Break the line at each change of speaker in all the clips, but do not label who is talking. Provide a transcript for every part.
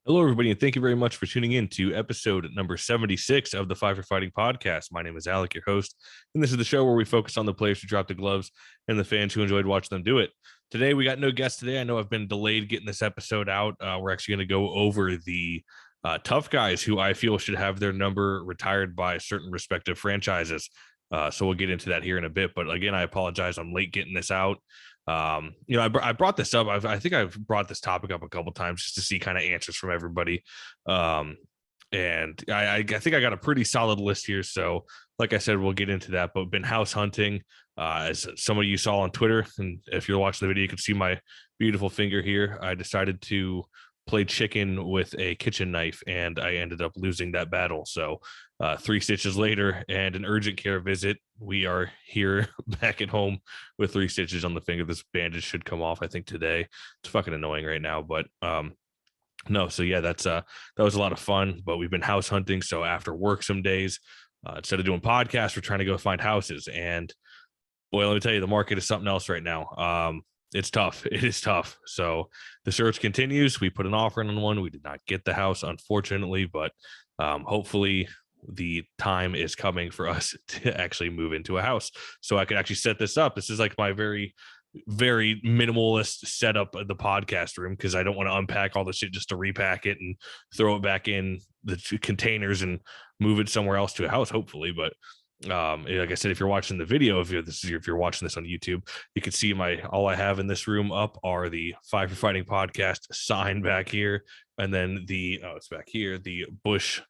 Hello, everybody, and thank you very much for tuning in to episode number 76 of the Five for Fighting podcast. My name is Alec, your host, and this is the show where we focus on the players who dropped the gloves and the fans who enjoyed watching them do it. Today, we got no guest today. I know I've been delayed getting this episode out. We're actually going to go over the tough guys who I feel should have their number retired by certain respective franchises. So we'll get into that here in a bit. But again, I apologize. I'm late getting this out. I brought this up. I think I've brought this topic up a couple times just to see kind of answers from everybody. And I think I got a pretty solid list here. So like I said, we'll get into that, but been house hunting, as some of you saw on Twitter. And if you're watching the video, you can see my beautiful finger here. I decided to play chicken with a kitchen knife and I ended up losing that battle. So 3 stitches later and an urgent care visit, we are here back at home with 3 stitches on the finger. This bandage should come off, I think, today. It's fucking annoying right now, but no. So yeah, that was a lot of fun, but we've been house hunting. So after work some days, instead of doing podcasts, we're trying to go find houses. And boy, let me tell you, the market is something else right now. It's tough. It is tough. So the search continues. We put an offer in on one. We did not get the house, unfortunately, but hopefully the time is coming for us to actually move into a house. So I could actually set this up. This is like my very minimalist setup of the podcast room because I don't want to unpack all the shit just to repack it and throw it back in the containers and move it somewhere else to a house, hopefully. But like I said, if you're watching the video, if you're watching this on YouTube, you can see all I have in this room up are the Five for Fighting podcast sign back here, and then it's back here, the Bush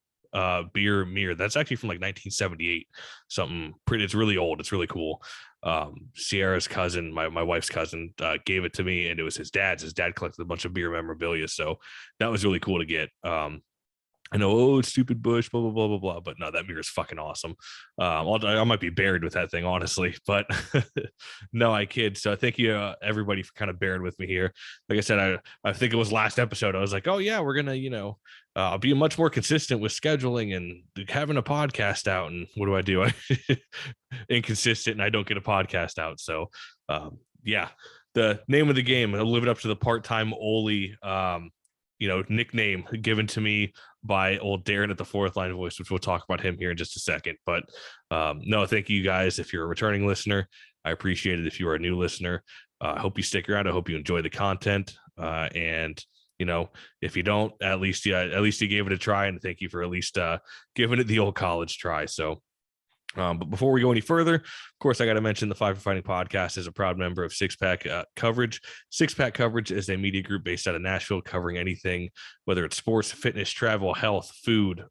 beer mirror that's actually from like 1978, something pretty. It's really old. It's really cool. Sierra's cousin, my wife's cousin, gave it to me, and it was his dad's. His dad collected a bunch of beer memorabilia, so that was really cool to get. I know, it's stupid Bush, blah, blah, blah, blah, blah. But no, that mirror is fucking awesome. I might be buried with that thing, honestly. But no, I kid. So thank you, everybody, for kind of bearing with me here. Like I said, I think it was last episode. I was like, oh, yeah, we're going to, I'll be much more consistent with scheduling and having a podcast out. And what do? I inconsistent and I don't get a podcast out. So, yeah, the name of the game, I'll live it up to the part-time Oli, nickname given to me by old Darren at the Fourth Line Voice, which we'll talk about him here in just a second. But no, thank you guys. If you're a returning listener, I appreciate it. If you are a new listener, I hope you stick around. I hope you enjoy the content. And if you don't, at least you gave it a try. And thank you for at least giving it the old college try. So but before we go any further, of course, I got to mention the Five for Fighting podcast is a proud member of Six Pack Coverage. Six Pack Coverage is a media group based out of Nashville covering anything, whether it's sports, fitness, travel, health, food,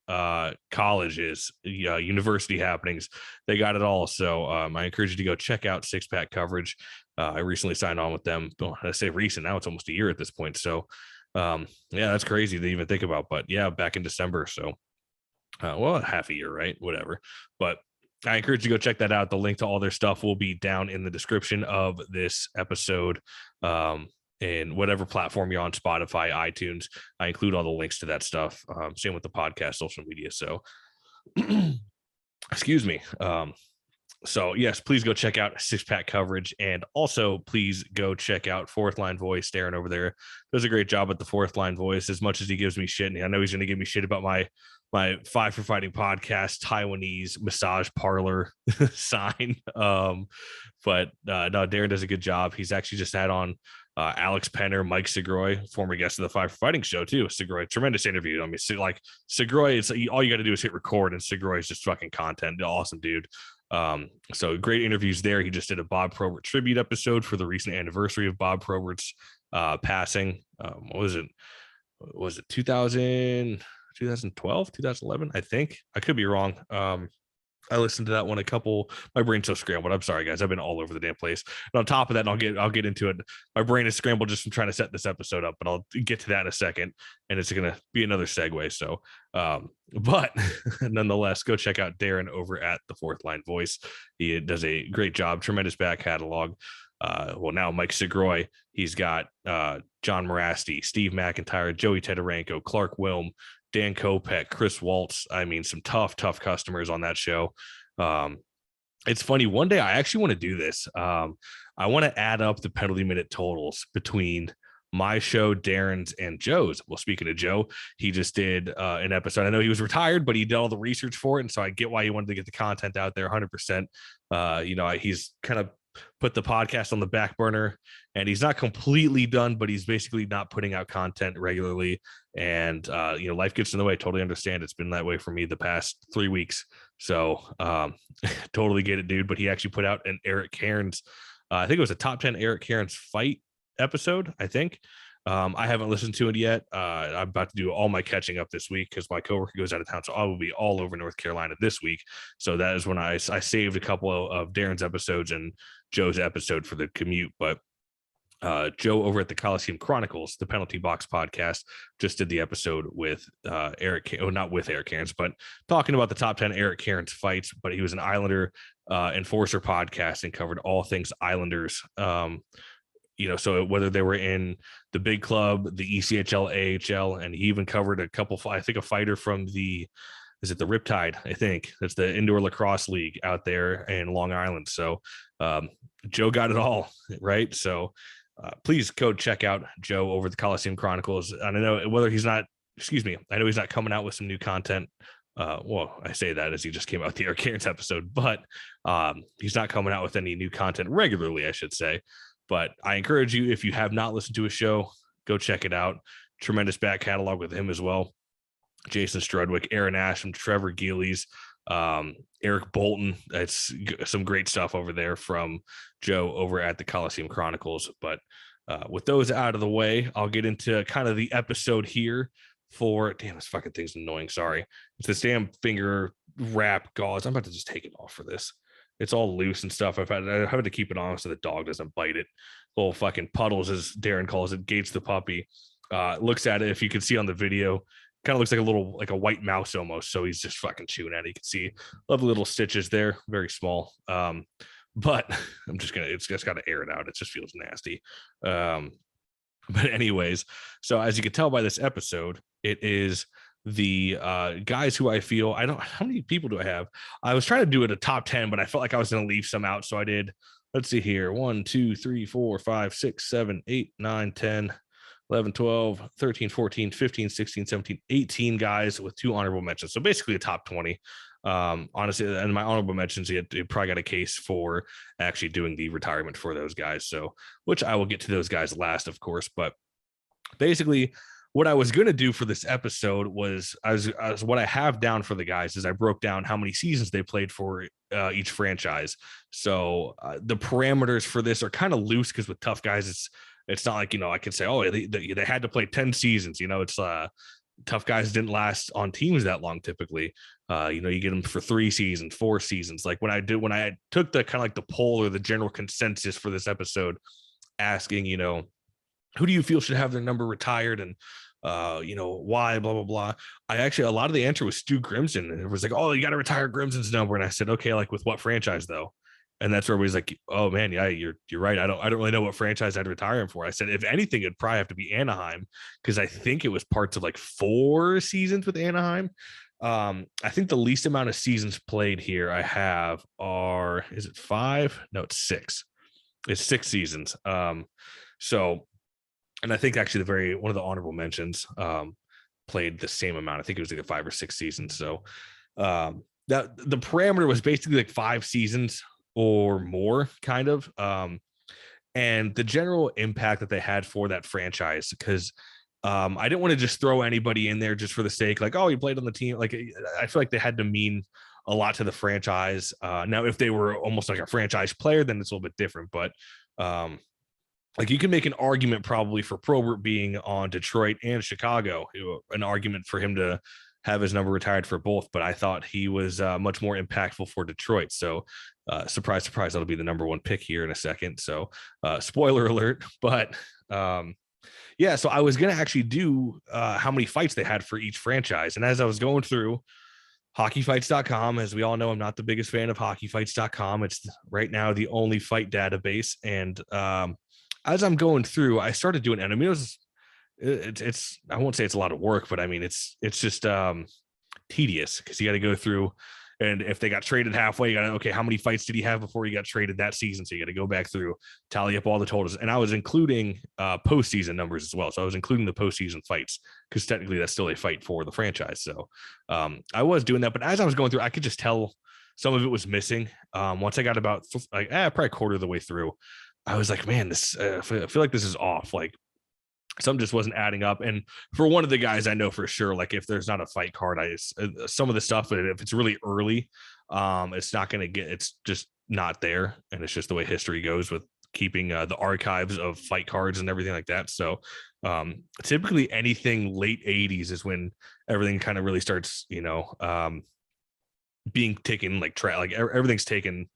colleges, university happenings. They got it all. So I encourage you to go check out Six Pack Coverage. I recently signed on with them. I say recent, now it's almost a year at this point. So yeah, that's crazy to even think about. But yeah, back in December. So half a year, right? Whatever. But I encourage you to go check that out. The link to all their stuff will be down in the description of this episode. In whatever platform you're on, Spotify, iTunes, I include all the links to that stuff. Same with the podcast, social media. So, excuse me. So yes, please go check out Six Pack Coverage, and also please go check out Fourth Line Voice. Darren over there does a great job at the Fourth Line Voice. As much as he gives me shit, and I know he's going to give me shit about my Five for Fighting podcast Taiwanese massage parlor sign. But no, Darren does a good job. He's actually just had on Alex Penner, Mike Segroy, former guest of the Five for Fighting show too. Segroy, tremendous interview. I mean, like Segroy, it's all you got to do is hit record, and Segroy is just fucking content. Awesome dude. So great interviews there. He just did a Bob Probert tribute episode for the recent anniversary of Bob Probert's passing. What was it? Was it 2012, 2011? I think. I could be wrong. I listened to that one my brain's so scrambled. I'm sorry, guys. I've been all over the damn place. And on top of that, and I'll get into it. My brain is scrambled just from trying to set this episode up, but I'll get to that in a second. And it's going to be another segue. So, but nonetheless, go check out Darren over at the Fourth Line Voice. He does a great job, tremendous back catalog. Now Mike Segroy, he's got John Morasti, Steve McIntyre, Joey Tedorenko, Clark Wilm, Dan Kopech, Chris Waltz. I mean, some tough customers on that show. It's funny. One day I actually want to do this. I want to add up the penalty minute totals between my show, Darren's, and Joe's. Well, speaking of Joe, he just did an episode. I know he was retired, but he did all the research for it, and so I get why he wanted to get the content out there 100%. He's kind of put the podcast on the back burner, and he's not completely done, but he's basically not putting out content regularly. And life gets in the way. Totally understand. It's been that way for me the past 3 weeks. So totally get it, dude. But he actually put out an Eric Cairns, I think it was a top 10 Eric Cairns fight episode, I think. I haven't listened to it yet. I'm about to do all my catching up this week because my coworker goes out of town, so I will be all over North Carolina this week. So that is when I saved a couple of Darren's episodes and Joe's episode for the commute. But Joe over at the Coliseum Chronicles, the Penalty Box podcast, just did the episode with not with Eric Cairns, but talking about the top 10 Eric Cairns fights. But he was an Islander enforcer podcast and covered all things Islanders. So whether they were in the big club, the ECHL, AHL, and he even covered a couple, I think a fighter from the Riptide, I think that's the indoor lacrosse league out there in Long Island. So Joe got it all right. So please go check out Joe over the Coliseum Chronicles. And I know whether he's not, I know he's not coming out with some new content. I say that as he just came out with the Eric Cairns episode, but he's not coming out with any new content regularly, I should say. But I encourage you, if you have not listened to a show, go check it out. Tremendous back catalog with him as well. Jason Strudwick, Aaron Asham, Trevor Gillies, Eric Bolton. That's some great stuff over there from Joe over at the Coliseum Chronicles. But with those out of the way, I'll get into kind of the episode here for, damn, this fucking thing's annoying. Sorry. It's this damn finger wrap gauze. I'm about to just take it off for this. It's all loose and stuff. I have to keep it on so the dog doesn't bite it. Little fucking puddles, as Darren calls it. Gates the puppy looks at it. If you can see on the video, kind of looks like a white mouse almost. So he's just fucking chewing at it. You can see lovely little stitches there, very small. But it's just got to air it out. It just feels nasty. But anyways, so as you can tell by this episode, it is the guys who I feel, how many people do I have? I was trying to do it a top 10, but I felt like I was going to leave some out. So I did, let's see here, 1, 2, 3, 4, 5, 6, 7, 8, 9, 10, 11, 12, 13, 14, 15, 16, 17, 18 guys with 2 honorable mentions. So basically a top 20. Honestly, and my honorable mentions, it probably got a case for actually doing the retirement for those guys. So, which I will get to those guys last, of course. But basically, what I was going to do for this episode was, as what I have down for the guys is I broke down how many seasons they played for each franchise. So the parameters for this are kind of loose because with tough guys, it's not like, I can say, oh, they had to play 10 seasons. It's tough guys didn't last on teams that long typically. You get them for 3 seasons, 4 seasons. Like when I took the kind of like the poll or the general consensus for this episode, asking, who do you feel should have their number retired and why, blah, blah, blah. A lot of the answer was Stu Grimson. And it was like, oh, you got to retire Grimson's number. And I said, okay, like with what franchise though? And that's where everybody's like, oh man, yeah, you're right. I don't really know what franchise I'd retire him for. I said, if anything, it'd probably have to be Anaheim, because I think it was parts of like 4 seasons with Anaheim. I think the least amount of seasons played here I have is it 5? No, it's 6. It's 6 seasons. And I think actually one of the honorable mentions played the same amount. I think it was either 5 or 6 seasons. So that the parameter was basically like 5 seasons or more, kind of. And the general impact that they had for that franchise, because I didn't want to just throw anybody in there just for the sake, like, oh, you played on the team. Like, I feel like they had to mean a lot to the franchise. Now, if they were almost like a franchise player, then it's a little bit different. But like, you can make an argument probably for Probert being on Detroit and Chicago, an argument for him to have his number retired for both. But I thought he was much more impactful for Detroit. So surprise, surprise, that'll be the number 1 pick here in a second. So spoiler alert. But yeah, so I was going to actually do how many fights they had for each franchise. And as I was going through hockeyfights.com, as we all know, I'm not the biggest fan of hockeyfights.com. It's right now the only fight database. And as I'm going through, I started doing, and I mean, it's I won't say it's a lot of work, but I mean, it's just tedious, because you got to go through And if they got traded halfway, you got to, okay, how many fights did he have before he got traded that season? So you got to go back through, tally up all the totals. And I was including postseason numbers as well. So I was including the postseason fights because technically that's still a fight for the franchise. So I was doing that. But as I was going through, I could just tell some of it was missing. Once I got about like probably a quarter of the way through, I was like, man, this I feel like this is off. Like some just wasn't adding up. And for one of the guys, I know for sure, like if there's not a fight card, some of the stuff, if it's really early, it's not going to get, it's just not there. And it's just the way history goes with keeping the archives of fight cards and everything like that. So typically anything late 80s is when everything kind of really starts, being taken like everything's taken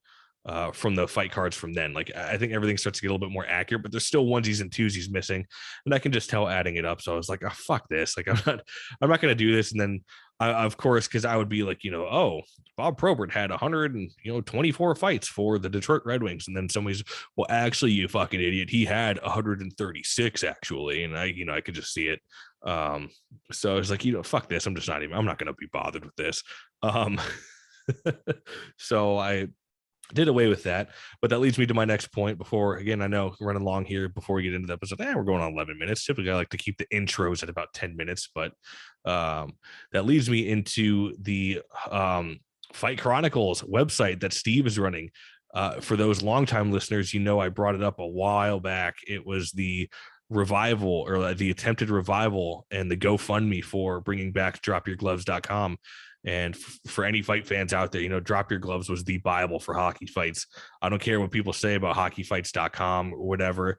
from the fight cards from then. Like I think everything starts to get a little bit more accurate, but there's still onesies and twosies missing, and I can just tell adding it up. So I was like, oh, fuck this. Like I'm not going to do this. And then of course, because I would be like, oh, Bob Probert had 124 fights for the Detroit Red Wings, and then somebody's, well, actually, you fucking idiot, he had 136 actually, and I could just see it. So I was like, fuck this. I'm not going to be bothered with this. So I did away with that, but that leads me to my next point. Before, again, I know we're running long here before we get into the episode. We're going on 11 minutes. Typically I like to keep the intros at about 10 minutes, but that leads me into the Fight Chronicles website that Steve is running. For those longtime listeners, I brought it up a while back. It was the revival, or the attempted revival, and the GoFundMe for bringing back dropyourgloves.com. And for any fight fans out there, Drop Your Gloves was the Bible for hockey fights. I don't care what people say about hockeyfights.com or whatever.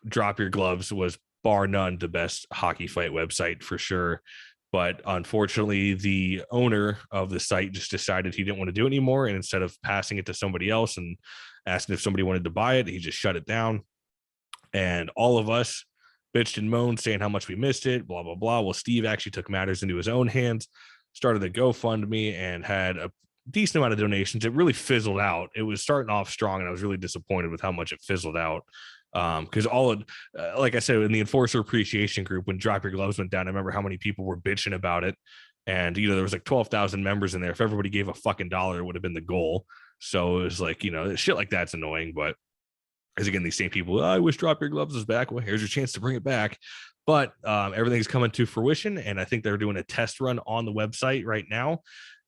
Drop Your Gloves was bar none the best hockey fight website for sure. But unfortunately, the owner of the site just decided he didn't want to do it anymore. And instead of passing it to somebody else and asking if somebody wanted to buy it, he just shut it down. And all of us bitched and moaned, saying how much we missed it, blah, blah, blah. Well, Steve actually took matters into his own hands, started a GoFundMe, and had a decent amount of donations. It really fizzled out. It was starting off strong, and I was really disappointed with how much it fizzled out. Because like I said, in the Enforcer Appreciation Group, when Drop Your Gloves went down, I remember how many people were bitching about it. And, there was like 12,000 members in there. If everybody gave a fucking dollar, it would have been the goal. So it was like, shit like that's annoying. But as again, these same people, I wish Drop Your Gloves was back. Well, here's your chance to bring it back. But everything's coming to fruition, and I think they're doing a test run on the website right now.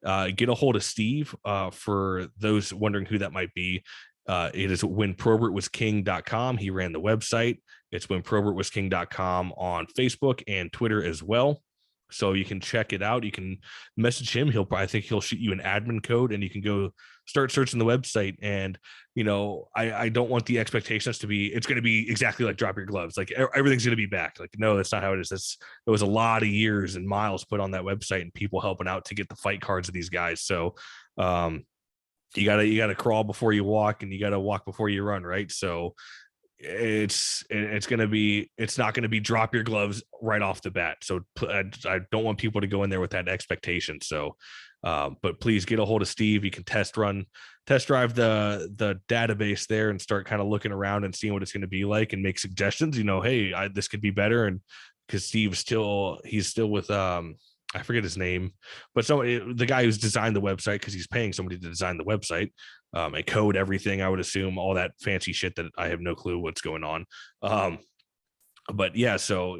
Get a hold of Steve. For those wondering who that might be, it is whenprobertwasking.com. He ran the website. It's whenprobertwasking.com on Facebook and Twitter as well. So you can check it out. You can message him. I think he'll shoot you an admin code, and you can go start searching the website. And, I don't want the expectations to be, it's going to be exactly like Drop Your Gloves. Like everything's going to be back. Like, no, that's not how it is. There was a lot of years and miles put on that website and people helping out to get the fight cards of these guys. So, you gotta crawl before you walk, and you gotta walk before you run. Right. So, it's not going to be Drop Your Gloves right off the bat. So I don't want people to go in there with that expectation. So, but please get a hold of Steve. You can test drive the database there and start kind of looking around and seeing what it's going to be like, and make suggestions. Hey, this could be better. And because he's still with I forget his name, but the guy who's designed the website, because he's paying somebody to design the website, and code everything, I would assume, all that fancy shit that I have no clue what's going on. But yeah, so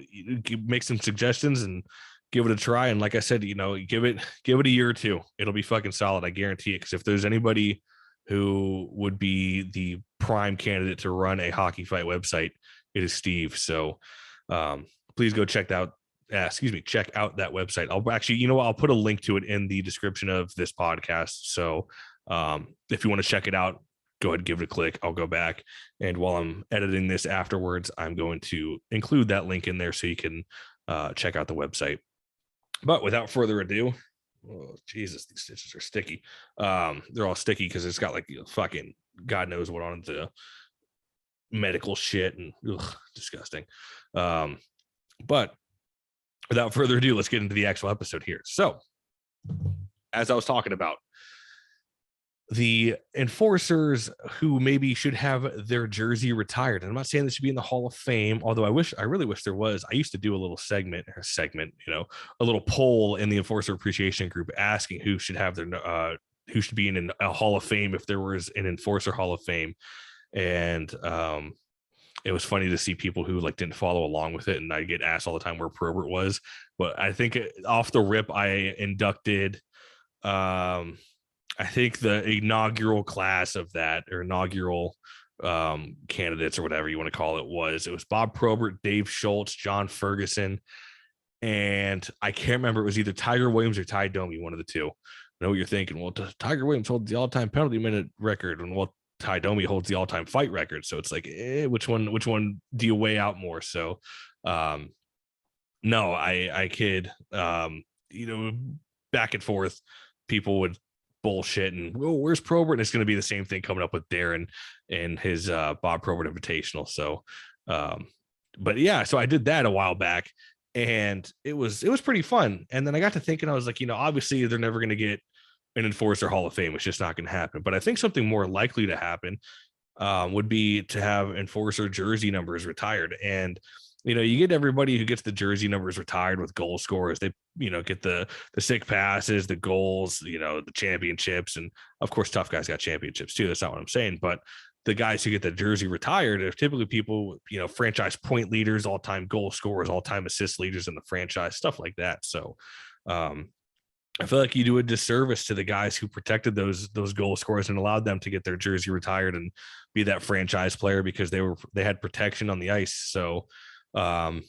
make some suggestions and give it a try. And like I said, give it a year or two. It'll be fucking solid. I guarantee it. Because if there's anybody who would be the prime candidate to run a hockey fight website, it is Steve. So please go check out that website. I'll actually, I'll put a link to it in the description of this podcast. So if you want to check it out, go ahead and give it a click. I'll go back, and while I'm editing this afterwards, I'm going to include that link in there so you can check out the website. But without further ado, oh Jesus, these stitches are sticky. They're all sticky because it's got like fucking God knows what on the medical shit, and disgusting. But without further ado, let's get into the actual episode here. So, as I was talking about, the enforcers who maybe should have their jersey retired. And I'm not saying this should be in the Hall of Fame, although I really wish there was. I used to do a little segment, a little poll in the Enforcer Appreciation Group asking who should have their who should be in a Hall of Fame if there was an enforcer Hall of Fame. And it was funny to see people who like didn't follow along with it. And I get asked all the time where Probert was, but I think off the rip, I inducted, I think the inaugural class of that, or inaugural candidates or whatever you want to call it, it was Bob Probert, Dave Schultz, John Ferguson, and I can't remember. It was either Tiger Williams or Ty Domi, one of the two. I know what you're thinking. Well, Tiger Williams holds the all-time penalty minute record, and well, Ty Domi holds the all-time fight record. So it's like, which one do you weigh out more? So, no, I kid. Back and forth, people would bullshit and, well, where's Probert? And it's going to be the same thing coming up with Darren and his Bob Probert Invitational. So, but yeah, so I did that a while back, and it was pretty fun. And then I got to thinking, I was like, obviously they're never going to get an enforcer Hall of Fame. It's just not going to happen. But I think something more likely to happen would be to have enforcer jersey numbers retired. And, you get everybody who gets the jersey numbers retired with goal scorers. They, get the sick passes, the goals, the championships. And of course, tough guys got championships too. That's not what I'm saying. But the guys who get the jersey retired are typically people, franchise point leaders, all-time goal scorers, all-time assist leaders in the franchise, stuff like that. So, I feel like you do a disservice to the guys who protected those goal scorers and allowed them to get their jersey retired and be that franchise player because they had protection on the ice. So I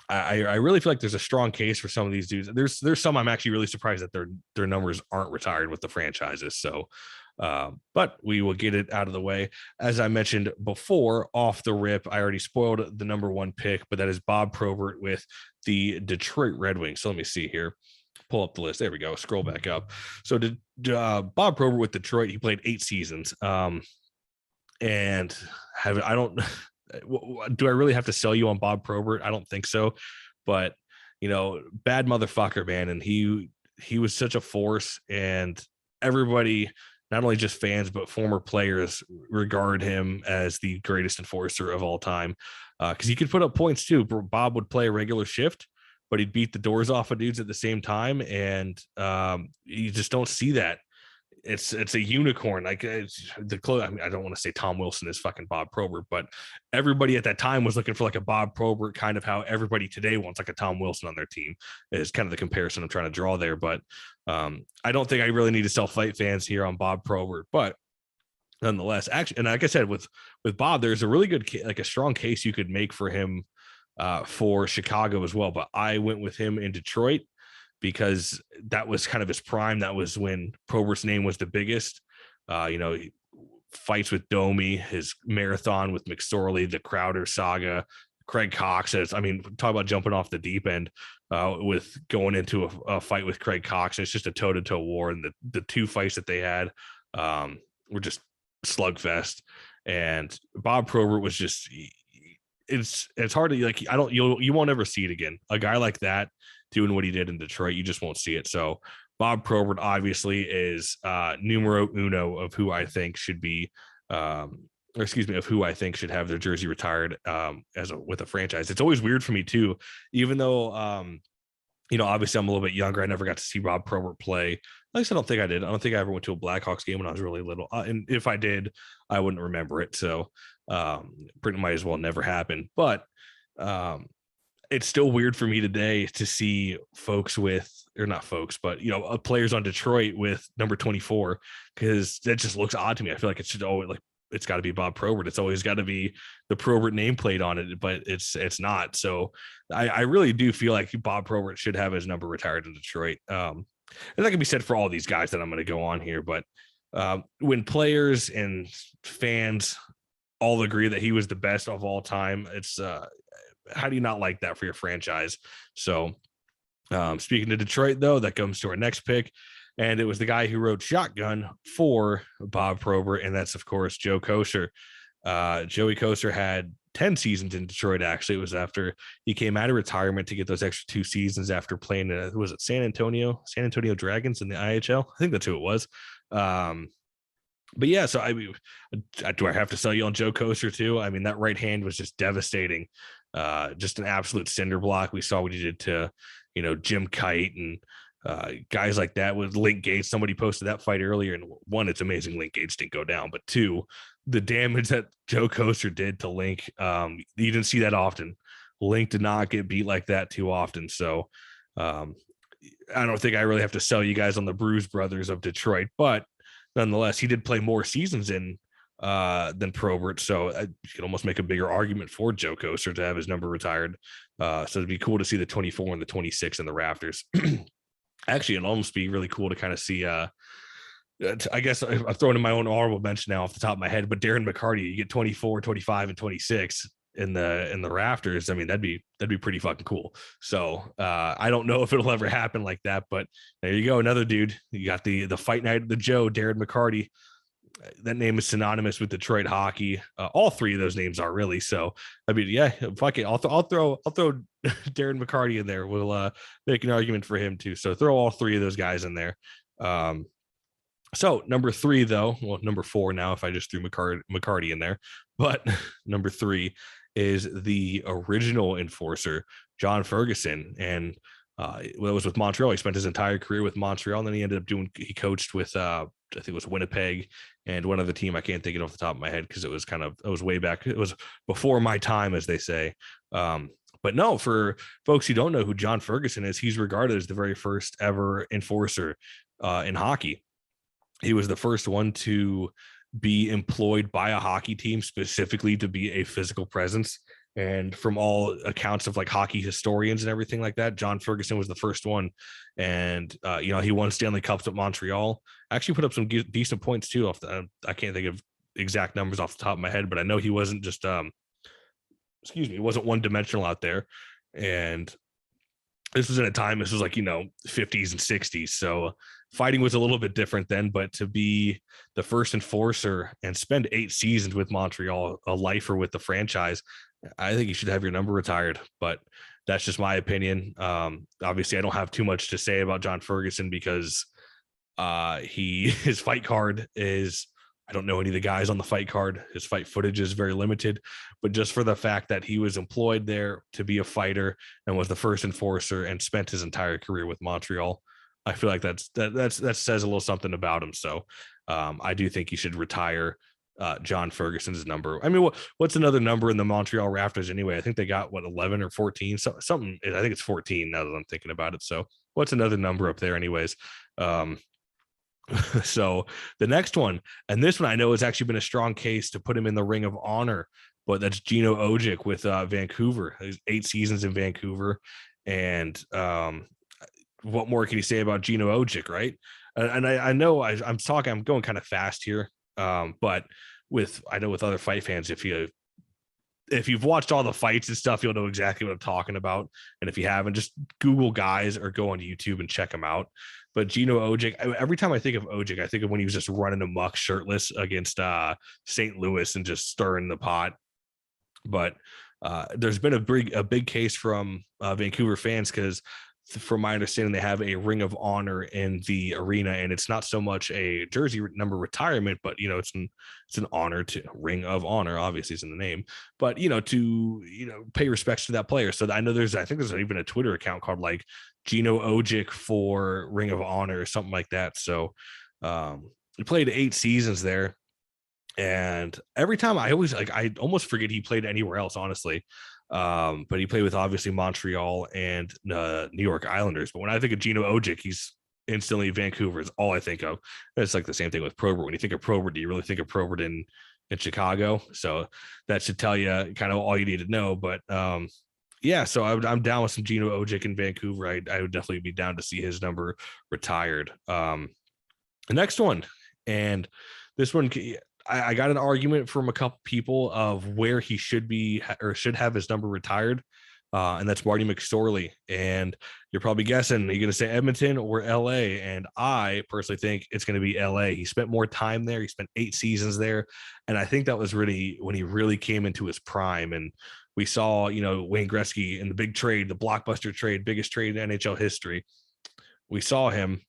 really feel like there's a strong case for some of these dudes. There's some I'm actually really surprised that their numbers aren't retired with the franchises. So, but we will get it out of the way. As I mentioned before, off the rip, I already spoiled the number one pick, but that is Bob Probert with the Detroit Red Wings. So let me see here. Pull up the list. There we go. Scroll back up. So did Bob Probert with Detroit, he played 8 seasons. And do I really have to sell you on Bob Probert? I don't think so. But, bad motherfucker, man. And he was such a force, and everybody, not only just fans, but former players regard him as the greatest enforcer of all time. Because he could put up points too. Bob would play a regular shift, but he'd beat the doors off of dudes at the same time. And you just don't see that. It's a unicorn. Like I don't want to say Tom Wilson is fucking Bob Probert, but everybody at that time was looking for like a Bob Probert, kind of how everybody today wants like a Tom Wilson on their team, is kind of the comparison I'm trying to draw there. But I don't think I really need to sell fight fans here on Bob Probert, but nonetheless, actually, and like I said, with Bob, there's a really good, like a strong case you could make for him for Chicago as well. But I went with him in Detroit because that was kind of his prime. That was when Probert's name was the biggest. He fights with Domi, his marathon with McSorley, the Crowder saga, Craig Cox. Talk about jumping off the deep end with going into a fight with Craig Cox. It's just a toe-to-toe war. And the 2 fights that they had were just slugfest. And Bob Probert was just, it's hard to like, you won't ever see it again. A guy like that doing what he did in Detroit, you just won't see it. So Bob Probert obviously is numero uno of who I think should be, of who I think should have their jersey retired with a franchise. It's always weird for me too, even though, obviously I'm a little bit younger. I never got to see Bob Probert play. At least I don't think I did. I don't think I ever went to a Blackhawks game when I was really little. And if I did, I wouldn't remember it. So pretty might as well never happen. But it's still weird for me today to see players on Detroit with number 24, because that just looks odd to me. I feel like it should always it's got to be Bob Probert. It's always got to be the Probert nameplate on it, but it's not. So I really do feel like Bob Probert should have his number retired in Detroit. And that can be said for all these guys that I'm going to go on here. But when players and fans all agree that he was the best of all time, it's how do you not like that for your franchise? So speaking of Detroit, though, that comes to our next pick. And it was the guy who rode shotgun for Bob Probert, and that's, of course, Joe Kocur. Joey Kocur had 10 seasons in Detroit, actually. It was after he came out of retirement to get those extra 2 seasons after playing, was it San Antonio Dragons in the IHL? I think that's who it was. But yeah, so do I have to sell you on Joe Kocur too? I mean, that right hand was just devastating. Just an absolute cinder block. We saw what he did to, Jim Kite and guys like that with Link Gates. Somebody posted that fight earlier, and one, it's amazing Link Gates didn't go down, but two, the damage that Joe Coaster did to Link, you didn't see that often. Link did not get beat like that too often. So I don't think I really have to sell you guys on the Bruise Brothers of Detroit, but nonetheless, he did play more seasons in than Probert. So you can almost make a bigger argument for Joe Coaster to have his number retired. So it'd be cool to see the 24 and the 26 in the rafters. Actually, it'd almost be really cool to kind of see. I guess I'm throwing in my own honorable mention now off the top of my head, but Darren McCarty, you get 24, 25, and 26 in the rafters. I mean, that'd be pretty fucking cool. So I don't know if it'll ever happen like that, but there you go, another dude. You got the fight night of the Joe, Darren McCarty. That name is synonymous with Detroit hockey. All three of those names are really. So I mean, yeah, fuck it. I'll throw Darren McCarty in there. We'll make an argument for him too. So throw all three of those guys in there. So number 3, though, well, number 4 now, if I just threw McCarty in there, but number 3 is the original enforcer, John Ferguson. And it was with Montreal. He spent his entire career with Montreal, and then he ended up he coached with, I think it was Winnipeg and one other team. I can't think it off the top of my head because it was way back. It was before my time, as they say. But no, for folks who don't know who John Ferguson is, he's regarded as the very first ever enforcer in hockey. He was the first one to be employed by a hockey team specifically to be a physical presence. And from all accounts of like hockey historians and everything like that, John Ferguson was the first one. And, he won Stanley Cups at Montreal. Actually put up some decent points too. I can't think of exact numbers off the top of my head, but I know he wasn't just, he wasn't one dimensional out there. And this was in a time, this was like, 50s and 60s. So fighting was a little bit different then, but to be the first enforcer and spend 8 seasons with Montreal, a lifer with the franchise, I think you should have your number retired, but that's just my opinion. Obviously I don't have too much to say about John Ferguson because his fight card is, I don't know any of the guys on the fight card. His fight footage is very limited, but just for the fact that he was employed there to be a fighter and was the first enforcer and spent his entire career with Montreal, I feel like that says a little something about him. So I do think he should retire John Ferguson's number. I mean, what's another number in the Montreal Rafters anyway? I think they got 11 or 14, something. I think it's 14 now that I'm thinking about it. So what's another number up there anyways? So the next one, and this one I know has actually been a strong case to put him in the Ring of Honor, but that's Gino Ojic with Vancouver. He's 8 seasons in Vancouver. And what more can you say about Gino Ojic, right? And I know I'm going kind of fast here, but I know with other fight fans, if you've watched all the fights and stuff, you'll know exactly what I'm talking about. And if you haven't, just Google guys or go on YouTube and check them out. But Gino Ojic, every time I think of Ojic, I think of when he was just running amok shirtless against St. Louis and just stirring the pot. But there's been a big case from Vancouver fans because from my understanding, they have a Ring of Honor in the arena, and it's not so much a jersey number retirement, but it's an honor to Ring of Honor. Obviously, it's in the name, but to pay respects to that player. So I know I think there's even a Twitter account called like Gino Ojic for Ring of Honor or something like that. So he played 8 seasons there. And every time I almost forget he played anywhere else, honestly. But he played with obviously Montreal and New York Islanders. But when I think of Gino Ojic, he's instantly Vancouver is all I think of. It's like the same thing with Probert. When you think of Probert, do you really think of Probert in Chicago? So that should tell you kind of all you need to know. But yeah, so I'm down with some Gino Ojic in Vancouver. I would definitely be down to see his number retired. The next one, and this one, I got an argument from a couple people of where he should be or should have his number retired. And that's Marty McSorley. And you're probably guessing, are you going to say Edmonton or LA? And I personally think it's going to be LA. He spent more time there. He spent 8 seasons there. And I think that was really when he really came into his prime. And we saw, Wayne Gretzky in the big trade, the blockbuster trade, biggest trade in NHL history. We saw him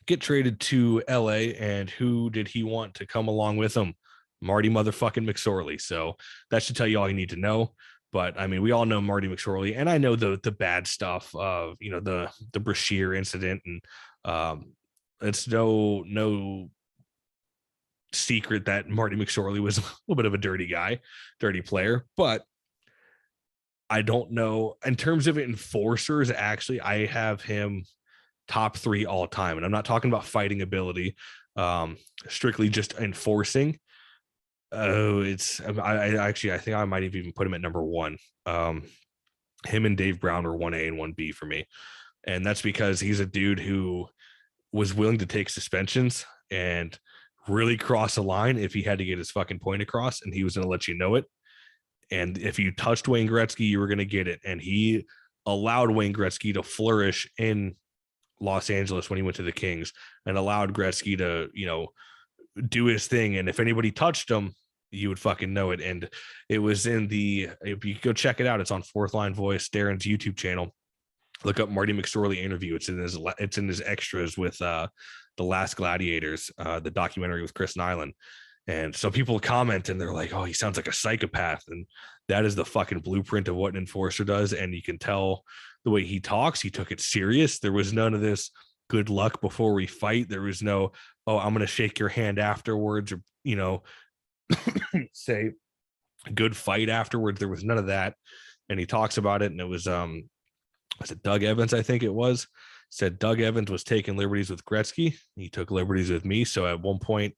get traded to LA, and who did he want to come along with him? Marty motherfucking McSorley. So that should tell you all you need to know. But I mean, we all know Marty McSorley, and I know the bad stuff of, you know, the Brashear incident, and it's no secret that Marty McSorley was a little bit of a dirty guy, dirty player. But I don't know in terms of enforcers. Actually, I have him top 3 all time, and I'm not talking about fighting ability, strictly just enforcing. Oh, I actually I think I might have even put him at number 1. Him and Dave Brown are 1A and 1B for me, and that's because he's a dude who was willing to take suspensions and really cross a line if he had to get his fucking point across, and he was going to let you know it. And if you touched Wayne Gretzky, you were going to get it. And he allowed Wayne Gretzky to flourish in Los Angeles when he went to the Kings, and allowed Gretzky to, you know, do his thing. And if anybody touched him, you would fucking know it. And it was if you go check it out, it's on Fourth Line Voice, Darren's YouTube channel. Look up Marty McSorley interview. It's in his extras with The Last Gladiators, the documentary with Chris Nyland. And so people comment and they're like, oh, he sounds like a psychopath. And that is the fucking blueprint of what an enforcer does. And you can tell the way he talks, he took it serious. There was none of this good luck before we fight. There was no, oh, I'm going to shake your hand afterwards, or, you know, say good fight afterwards. There was none of that. And he talks about it. And it was it Doug Evans? I think it was. Said Doug Evans was taking liberties with Gretzky. He took liberties with me. So at one point,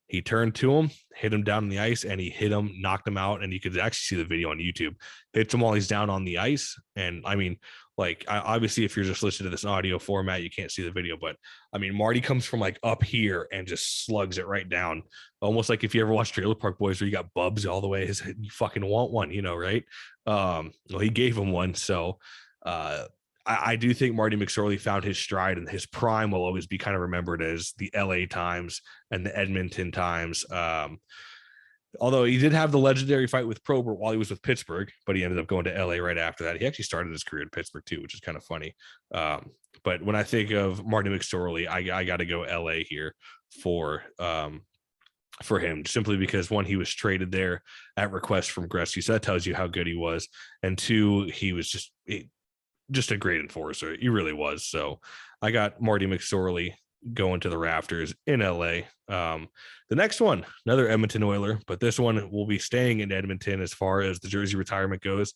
he turned to him, hit him down on the ice, and he hit him, knocked him out. And you could actually see the video on YouTube. Hits him while he's down on the ice. And I mean, like, obviously, if you're just listening to this audio format, you can't see the video. But I mean, Marty comes from like up here and just slugs it right down. Almost like if you ever watched Trailer Park Boys where you got bubs all the way his head, you fucking want one, you know, right? Well, he gave him one. So I do think Marty McSorley found his stride, and his prime will always be kind of remembered as the LA times and the Edmonton times. Although he did have the legendary fight with Probert while he was with Pittsburgh, but he ended up going to LA right after that. He actually started his career in Pittsburgh too, which is kind of funny. But when I think of Marty McSorley, I got to go LA here for him, simply because, one, he was traded there at request from Gretzky, so that tells you how good he was, and two, he was just a great enforcer. He really was. So I got Marty McSorley going to the rafters in LA. The next one, another Edmonton Oiler, but this one will be staying in Edmonton as far as the jersey retirement goes.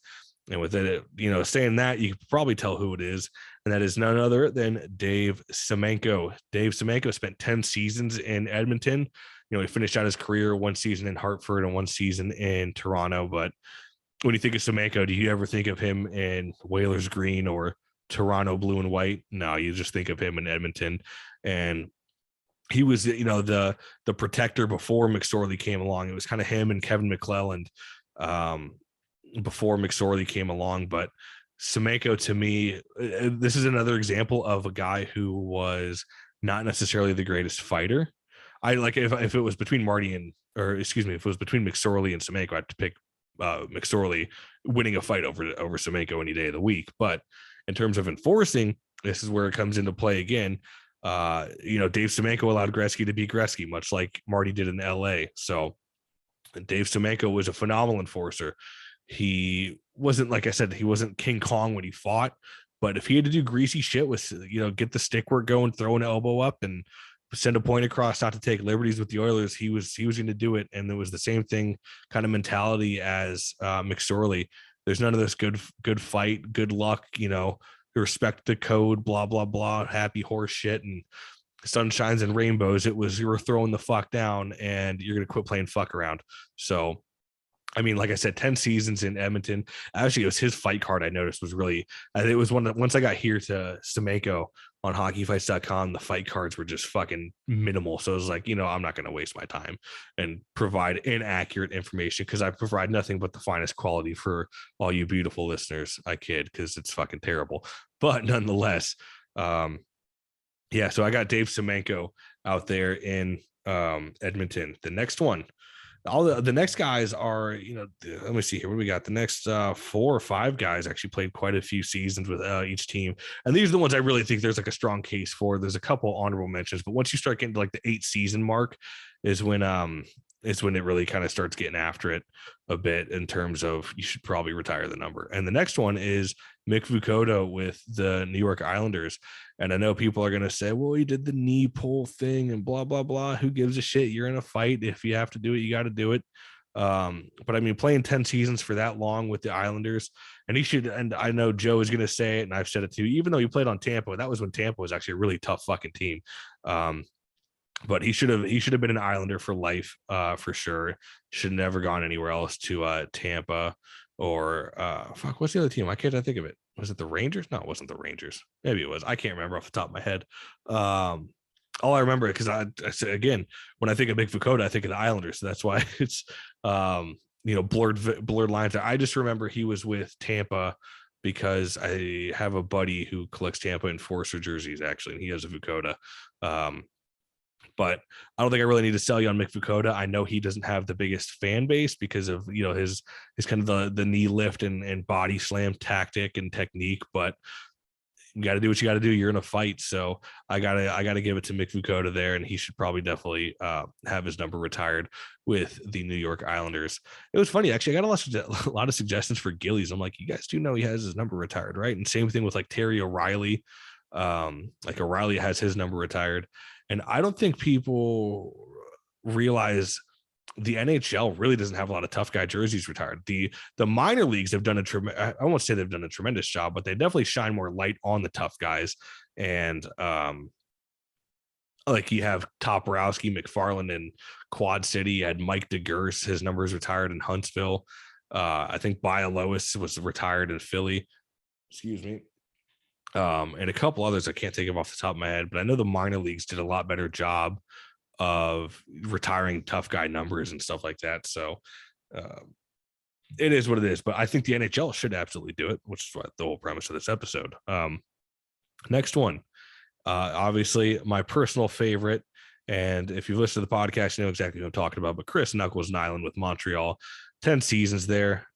And with it, you know, saying that, you can probably tell who it is. And that is none other than Dave Semenko. Dave Semenko spent 10 seasons in Edmonton. You know, he finished out his career 1 season in Hartford and 1 season in Toronto. But when you think of Semenko, do you ever think of him in Whalers green or Toronto blue and white? No, you just think of him in Edmonton. And he was, you know, the protector before McSorley came along. It was kind of him and Kevin McClelland before McSorley came along. But Semenko, to me, this is another example of a guy who was not necessarily the greatest fighter. I like if it was between if it was between McSorley and Semenko, I'd pick McSorley winning a fight over Semenko any day of the week. But in terms of enforcing, this is where it comes into play again. You know, Dave Semenko allowed Gretzky to be Gretzky, much like Marty did in LA. So Dave Semenko was a phenomenal enforcer. He wasn't, like I said, he wasn't King Kong when he fought, but if he had to do greasy shit with, you know, get the stick work going, throw an elbow up and send a point across, not to take liberties with the Oilers, he was going to do it. And there was the same thing kind of mentality as McSorley. There's none of this good fight, good luck, you know, respect the code, blah, blah, blah, happy horse shit and sunshines and rainbows. It was, you were throwing the fuck down and you're going to quit playing fuck around. So, I mean, like I said, 10 seasons in Edmonton. Actually, it was his fight card I noticed was really, it was one that once I got here to Semenko on hockeyfights.com, the fight cards were just fucking minimal. So it was like, you know, I'm not going to waste my time and provide inaccurate information because I provide nothing but the finest quality for all you beautiful listeners. I kid, because it's fucking terrible. But nonetheless, yeah, so I got Dave Semenko out there in Edmonton. The next one, all the next guys are, you know, let me see here. What do we got? The next 4 or 5 guys actually played quite a few seasons with each team. And these are the ones I really think there's like a strong case for. There's a couple honorable mentions, but once you start getting to like the 8 season mark is when is when it really kind of starts getting after it a bit in terms of you should probably retire the number. And the next one is Mick Vukota with the New York Islanders. And I know people are going to say, well, he did the knee pull thing and blah, blah, blah. Who gives a shit? You're in a fight. If you have to do it, you got to do it. But I mean, playing 10 seasons for that long with the Islanders, and he should, and I know Joe is going to say it, and I've said it too, even though he played on Tampa, that was when Tampa was actually a really tough fucking team. But he should have been an Islander for life, for sure. Should have never gone anywhere else to Tampa or what's the other team? I can't think of it. Was it the Rangers? No, it wasn't the Rangers. Maybe it was. I can't remember off the top of my head. All I remember, because I said again, when I think of Mick Vukota, I think of the Islanders. So that's why it's blurred lines. I just remember he was with Tampa because I have a buddy who collects Tampa Enforcer jerseys, actually, and he has a Vukota. But I don't think I really need to sell you on Mick Vukota. I know he doesn't have the biggest fan base because of, his kind of the knee lift and body slam tactic and technique, but you got to do what you got to do. You're in a fight. So I gotta give it to Mick Vukota there. And he should probably definitely have his number retired with the New York Islanders. It was funny. Actually, I got a lot of suggestions for Gillies. I'm like, you guys do know he has his number retired, right? And same thing with like Terry O'Reilly. Like O'Reilly has his number retired. And I don't think people realize the NHL really doesn't have a lot of tough guy jerseys retired. The minor leagues have done I won't say they've done a tremendous job, but they definitely shine more light on the tough guys. And like you have Toporowski, McFarland in Quad City. You had Mike DeGurse, his number is retired in Huntsville. I think Bialois was retired in Philly. Excuse me. And a couple others I can't think of off the top of my head, but I know the minor leagues did a lot better job of retiring tough guy numbers and stuff like that. So it is what it is, but I think the NHL should absolutely do it, which is what the whole premise of this episode. Next one, obviously my personal favorite. And if you've listened to the podcast, you know exactly what I'm talking about, but Chris Knuckles Nyland with Montreal, 10 seasons there.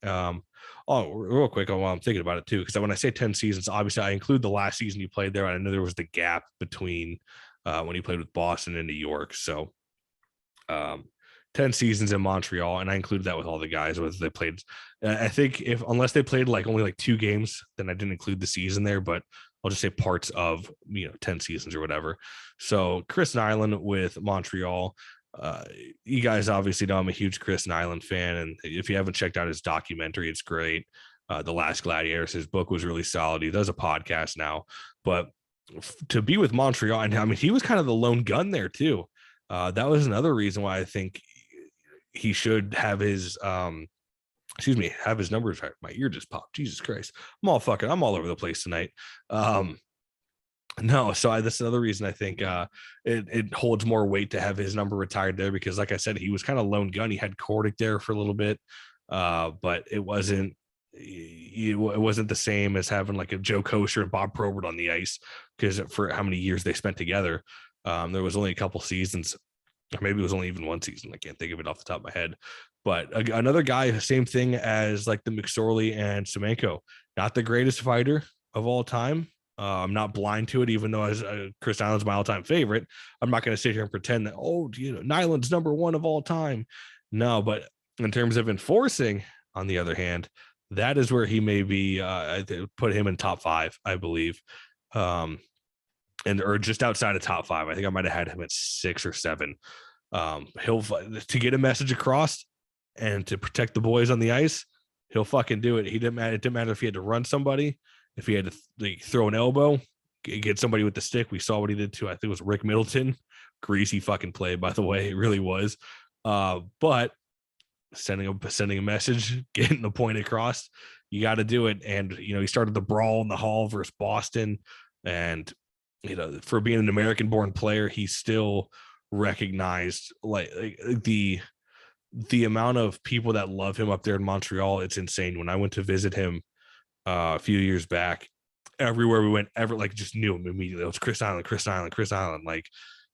Oh, real quick, while I'm thinking about it too, because when I say 10 seasons, obviously I include the last season you played there. I know there was the gap between when he played with Boston and New York. So 10 seasons in Montreal, and I included that with all the guys, whether they played. I think unless they played like only like 2 games, then I didn't include the season there, but I'll just say parts of 10 seasons or whatever. So Chris Nyland with Montreal. You guys obviously know I'm a huge Chris Nyland fan, and if you haven't checked out his documentary, it's great. The Last Gladiators, his book was really solid. He does a podcast now, but to be with Montreal, and I mean, he was kind of the lone gun there too. That was another reason why I think he should have his have his numbers. My ear just popped. Jesus Christ. I'm all over the place tonight. No, so that's another reason I think it holds more weight to have his number retired there, because like I said, he was kind of lone gun. He had Kordic there for a little bit, but it wasn't the same as having like a Joe Kosher and Bob Probert on the ice, because for how many years they spent together, there was only a couple seasons, or maybe it was only even one season. I can't think of it off the top of my head. But another guy, same thing as like the McSorley and Semenko, not the greatest fighter of all time. I'm not blind to it, even though as Chris Nyland's my all-time favorite. I'm not going to sit here and pretend that, Nyland's number one of all time. No, but in terms of enforcing, on the other hand, that is where he may be. I put him in top 5, I believe, or just outside of top 5. I think I might have had him at 6 or 7. He'll to get a message across and to protect the boys on the ice. He'll fucking do it. It didn't matter if he had to run somebody. If he had to throw an elbow, get somebody with the stick. We saw what he did to, I think it was Rick Middleton. Greasy fucking play, by the way. It really was. But sending a message, getting the point across, you got to do it. And, he started the brawl in the hall versus Boston. And, for being an American-born player, he's still recognized like the amount of people that love him up there in Montreal. It's insane. When I went to visit him a few years back, everywhere we went, just knew him immediately. It was Chris Nyland. Like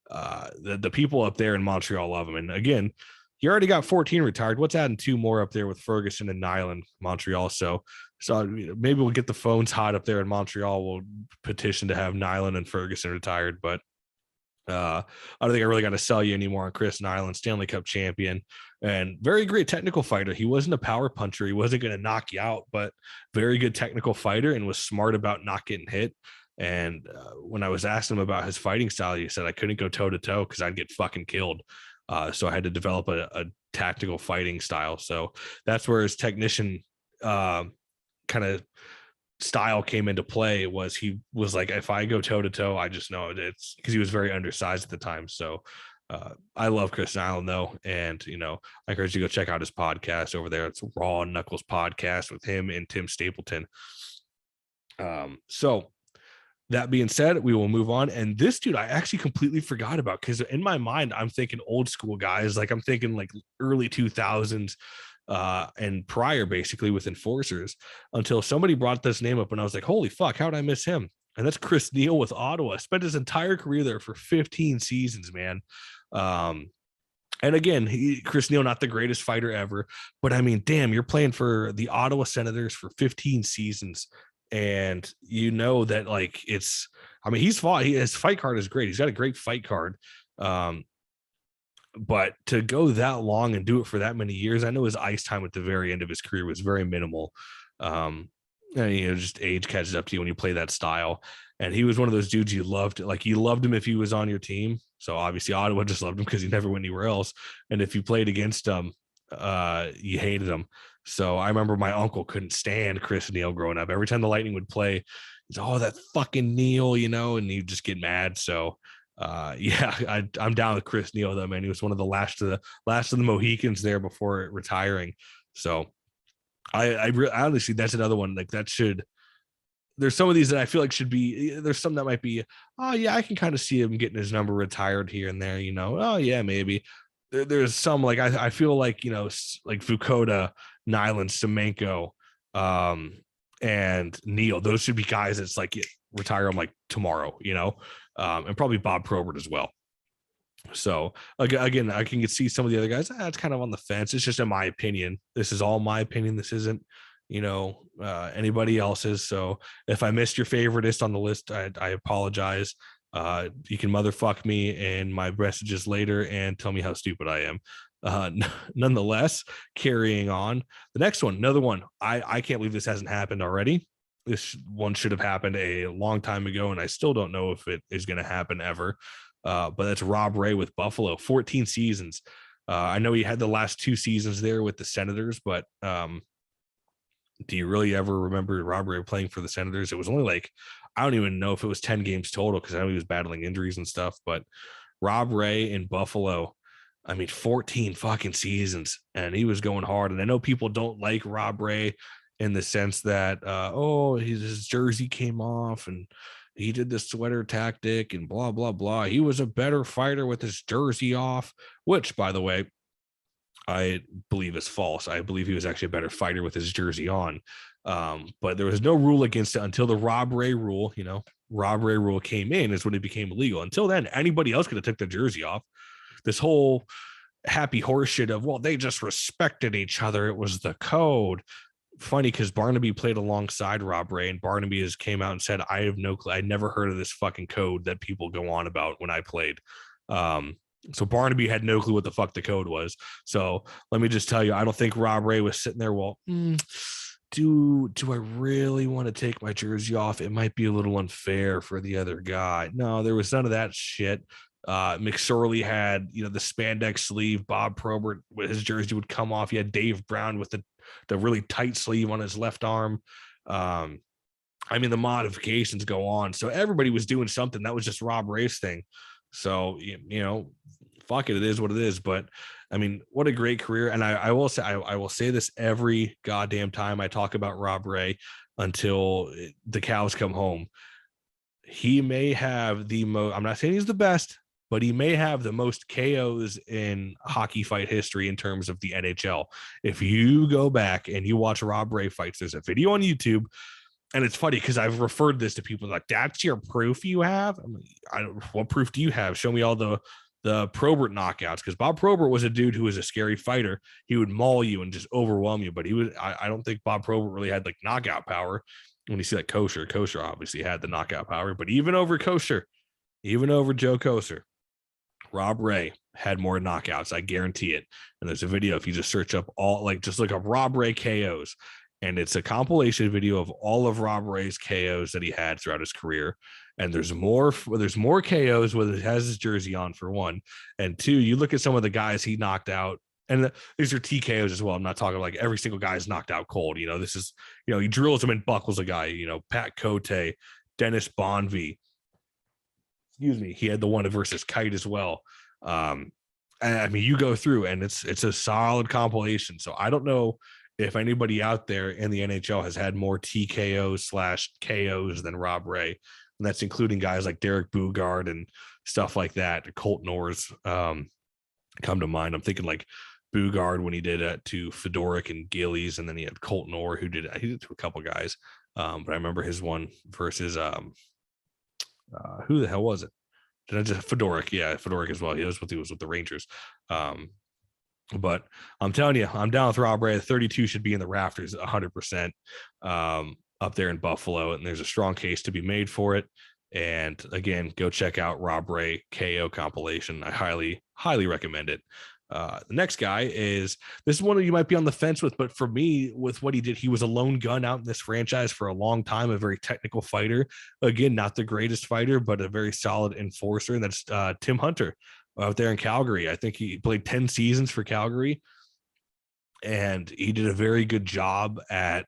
the people up there in Montreal love him. And again, he already got 14 retired. What's adding 2 more up there with Ferguson and Nyland, Montreal? So maybe we'll get the phones hot up there in Montreal. We'll petition to have Nyland and Ferguson retired. But I don't think I really got to sell you anymore on Chris Nyland, Stanley Cup champion, and very great technical fighter. He wasn't a power puncher. He wasn't going to knock you out, but very good technical fighter and was smart about not getting hit. And when I was asking him about his fighting style, he said I couldn't go toe to toe because I'd get fucking killed. So I had to develop a tactical fighting style. So that's where his technician kind of style came into play. Was he was like, if I go toe to toe, I just know it's because he was very undersized at the time. So I love Chris Nyland though, and I encourage you to go check out his podcast over there. It's Raw Knuckles podcast with him and Tim Stapleton. So that being said, we will move on. And this dude, I actually completely forgot about because in my mind, I'm thinking old school guys. Like I'm thinking like early 2000s and prior, basically with enforcers, until somebody brought this name up and I was like, holy fuck, how did I miss him? And that's Chris Neal with Ottawa. Spent his entire career there for 15 seasons, man. And again, Chris Neal, not the greatest fighter ever, but I mean, damn, you're playing for the Ottawa Senators for 15 seasons. And that like it's, I mean, he's fought, his fight card is great. He's got a great fight card. But to go that long and do it for that many years, I know his ice time at the very end of his career was very minimal. And, just age catches up to you when you play that style. And he was one of those dudes you loved. Like you loved him if he was on your team. So obviously Ottawa just loved him because he never went anywhere else. And if you played against him, you hated him. So I remember my uncle couldn't stand Chris Neal growing up. Every time the Lightning would play, he's that fucking Neal, and he'd just get mad. So I'm down with Chris Neal though, man. He was one of the last of the Mohicans there before retiring. So I honestly, that's another one like that should. There's some of these that I feel like should be. There's some that might be. Oh yeah, I can kind of see him getting his number retired here and there. Oh yeah, maybe. There's some like I feel like like Fukuda, Nyland, Semenko, and Neal. Those should be guys that's like retire them like tomorrow. And probably Bob Probert as well. So again, I can see some of the other guys. That's kind of on the fence. It's just in my opinion. This is all my opinion. This isn't anybody else's. So if I missed your favoritist on the list, I apologize. You can motherfuck me in my messages later and tell me how stupid I am. Nonetheless, carrying on, the next one, another one. I can't believe this hasn't happened already. This one should have happened a long time ago, and I still don't know if it is going to happen ever. But that's Rob Ray with Buffalo, 14 seasons. I know he had the last 2 seasons there with the Senators, but do you really ever remember Rob Ray playing for the Senators? It was only like, I don't even know if it was 10 games total because I know he was battling injuries and stuff, but Rob Ray in Buffalo, I mean, 14 fucking seasons, and he was going hard. And I know people don't like Rob Ray in the sense that, his jersey came off and he did the sweater tactic and blah, blah, blah. He was a better fighter with his jersey off, which, by the way, I believe is false. I believe he was actually a better fighter with his jersey on. But there was no rule against it until the Rob Ray rule, Rob Ray rule came in is when it became illegal. Until then, anybody else could have took their jersey off. This whole happy horse shit of, well, they just respected each other. It was the code. Funny because Barnaby played alongside Rob Ray, and Barnaby has came out and said, I have no clue. I never heard of this fucking code that people go on about when I played. So Barnaby had no clue what the fuck the code was. So let me just tell you, I don't think Rob Ray was sitting there, well, do I really want to take my jersey off? It might be a little unfair for the other guy. No, there was none of that shit. McSorley had, the spandex sleeve. Bob Probert, with his jersey would come off. He had Dave Brown with the really tight sleeve on his left arm. I mean, the modifications go on. So everybody was doing something. That was just Rob Ray's thing. So, fuck it. It is what it is. But I mean, what a great career. And I will say this every goddamn time I talk about Rob Ray until the cows come home. He may have the most, I'm not saying he's the best, but he may have the most KOs in hockey fight history in terms of the NHL. If you go back and you watch Rob Ray fights, there's a video on YouTube. And it's funny because I've referred this to people like, that's your proof you have? I'm like, what proof do you have? Show me all the Probert knockouts. Because Bob Probert was a dude who was a scary fighter. He would maul you and just overwhelm you. But I don't think Bob Probert really had like knockout power. When you see like Kosher obviously had the knockout power. But even over Kosher, even over Joe Kosher, Rob Ray had more knockouts. I guarantee it. And there's a video, if you just search up just look up Rob Ray KOs. And it's a compilation video of all of Rob Ray's KOs that he had throughout his career. And there's more KOs whether he has his jersey on, for one. And two, you look at some of the guys he knocked out, and these are TKOs as well. I'm not talking like every single guy is knocked out cold. This is, he drills him and buckles a guy, Pat Cote, Dennis Bonvie. Excuse me. He had the one versus Kite as well. I mean, you go through and it's a solid compilation. So I don't know if anybody out there in the NHL has had more TKOs/KOs than Rob Ray. And that's including guys like Derek Bugard and stuff like that. Colt Norris come to mind. I'm thinking like Bugard when he did it to Fedoruk and Gillies, and then he had Colt Norris he did it to a couple guys. But I remember his one versus who the hell was it? Did I just Fedoruk? Yeah, Fedoruk as well. He was with the Rangers. But I'm telling you, I'm down with Rob Ray. 32 should be in the rafters 100% up there in Buffalo, and there's a strong case to be made for it. And again, go check out Rob Ray KO compilation. I highly recommend it. The next guy this is one that you might be on the fence with, but for me, with what he did, he was a lone gun out in this franchise for a long time, a very technical fighter. Again, not the greatest fighter, but a very solid enforcer. And that's Tim Hunter out there in Calgary. I think he played 10 seasons for Calgary, and he did a very good job at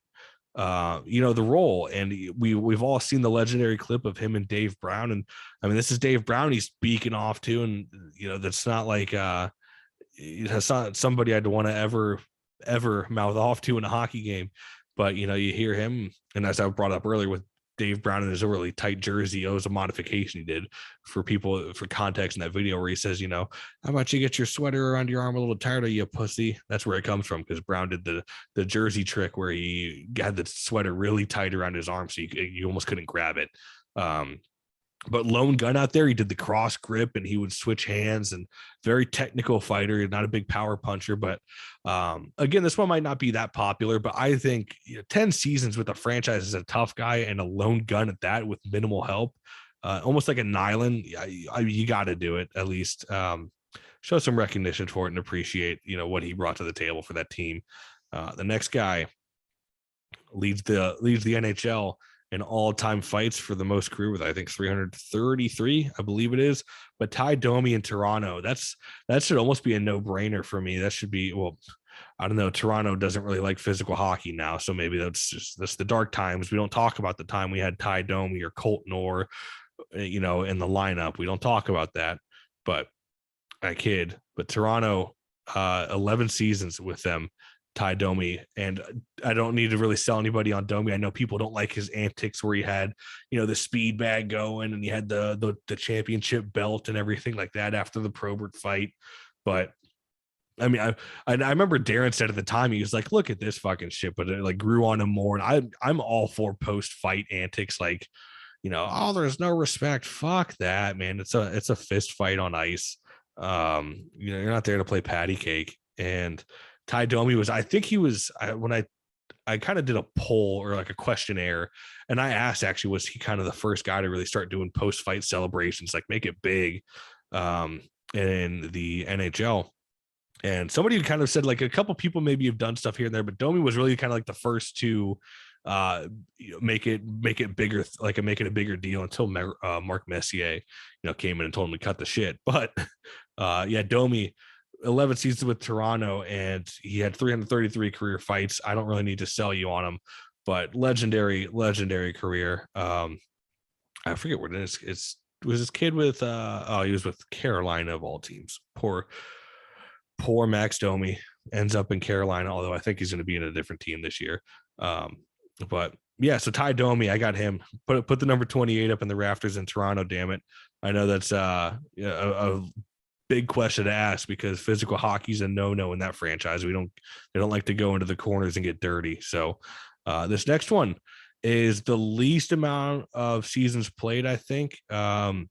the role. And we've all seen the legendary clip of him and Dave Brown. And I mean, this is Dave Brown he's speaking off to, and that's not like it's not somebody I'd want to ever mouth off to in a hockey game. But you hear him, and as I brought up earlier with Dave Brown in his really tight jersey, it was a modification he did for context in that video where he says, how about you get your sweater around your arm a little tighter, you pussy. That's where it comes from, because Brown did the jersey trick where he had the sweater really tight around his arm so you almost couldn't grab it. But lone gun out there, he did the cross grip and he would switch hands, and very technical fighter, not a big power puncher. But again, this one might not be that popular, but I think 10 seasons with a franchise as a tough guy and a lone gun at that with minimal help, almost like a Nyland. You got to do it at least. Show some recognition for it and appreciate, what he brought to the table for that team. The next guy leads the NHL in all-time fights for the most career with, I think, 333, I believe it is. But Ty Domi in Toronto, that should almost be a no-brainer for me. That should be, well, I don't know. Toronto doesn't really like physical hockey now, so maybe that's the dark times. We don't talk about the time we had Ty Domi or Colt Norris, in the lineup. We don't talk about that. But I kid. But Toronto, 11 seasons with them. Ty Domi, and I don't need to really sell anybody on Domi. I know people don't like his antics where he had, the speed bag going and he had the championship belt and everything like that after the Probert fight. But I mean, I remember Darren said at the time, he was like, look at this fucking shit, but it like grew on him more. And I'm all for post-fight antics, like, oh, there's no respect. Fuck that, man. It's a fist fight on ice. You're not there to play patty cake. And Ty Domi was, I think he was, when I kind of did a poll or like a questionnaire, and I asked, actually, was he kind of the first guy to really start doing post-fight celebrations, like make it big in the NHL? And somebody kind of said, like, a couple people maybe have done stuff here and there, but Domi was really kind of like the first to make it bigger, like make it a bigger deal, until Mark Messier, came in and told him to cut the shit. But Domi, 11 seasons with Toronto, and he had 333 career fights. I don't really need to sell you on him, but legendary career. I forget what it is. It was his kid with he was with Carolina of all teams. Poor Max Domi ends up in Carolina, although I think he's going to be in a different team this year. But yeah, so Ty Domi, I got him. Put the number 28 up in the rafters in Toronto. Damn it, I know that's a big question to ask, because physical hockey's a no-no in that franchise. They don't like to go into the corners and get dirty. So this next one is the least amount of seasons played, I think. And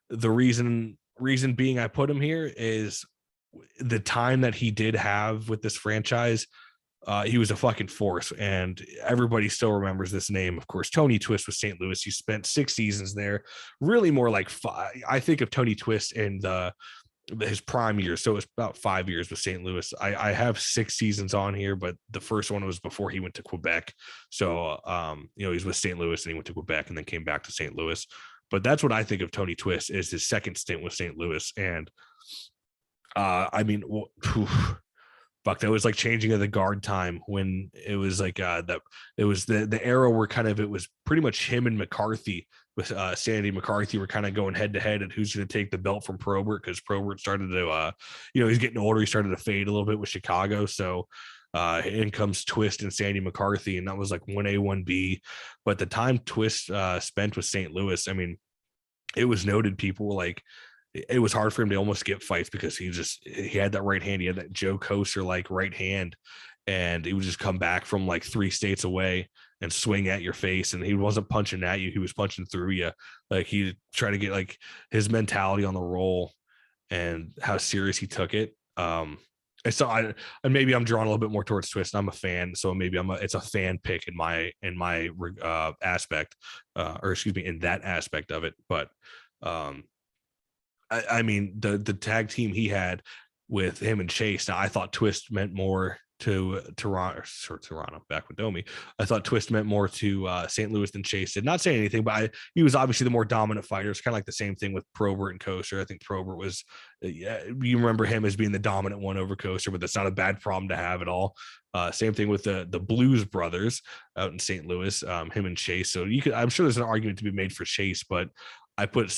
the reason being I put him here is the time that he did have with this franchise he was a fucking force, and everybody still remembers this name. Of course, Tony Twist with St. Louis. He spent 6 seasons there, really more like 5. I think of Tony Twist in his prime years, so it's about 5 years with St. Louis. I have 6 seasons on here, but the first one was before he went to Quebec. So, he's with St. Louis and he went to Quebec and then came back to St. Louis. But that's what I think of Tony Twist is his second stint with St. Louis. And fuck, that was like changing of the guard time when it was like it was the era where kind of it was pretty much him and McCarthy with Sandy McCarthy were kind of going head to head at who's going to take the belt from Probert, because Probert started to he's getting older, he started to fade a little bit with Chicago. So in comes Twist and Sandy McCarthy, and that was like 1A 1B. But the time Twist spent with St. Louis, I mean, it was noted people were like, it was hard for him to almost get fights because he had that right hand. He had that Joe Kocur like right hand, and he would just come back from like 3 states away and swing at your face. And he wasn't punching at you. He was punching through you. Like he tried to get like his mentality on the roll and how serious he took it. And maybe I'm drawn a little bit more towards Twist. I'm a fan. So maybe it's a fan pick in my aspect, or excuse me, in that aspect of it. But, I mean, the tag team he had with him and Chase. Now, I thought Twist meant more to Toronto back with Domi. I thought Twist meant more to St. Louis than Chase did. Not saying anything, but he was obviously the more dominant fighter. It's kind of like the same thing with Probert and Kocur. I think Probert was, you remember him as being the dominant one over Kocur, but that's not a bad problem to have at all. Same thing with the Blues brothers out in St. Louis, him and Chase. So I'm sure there's an argument to be made for Chase, but I put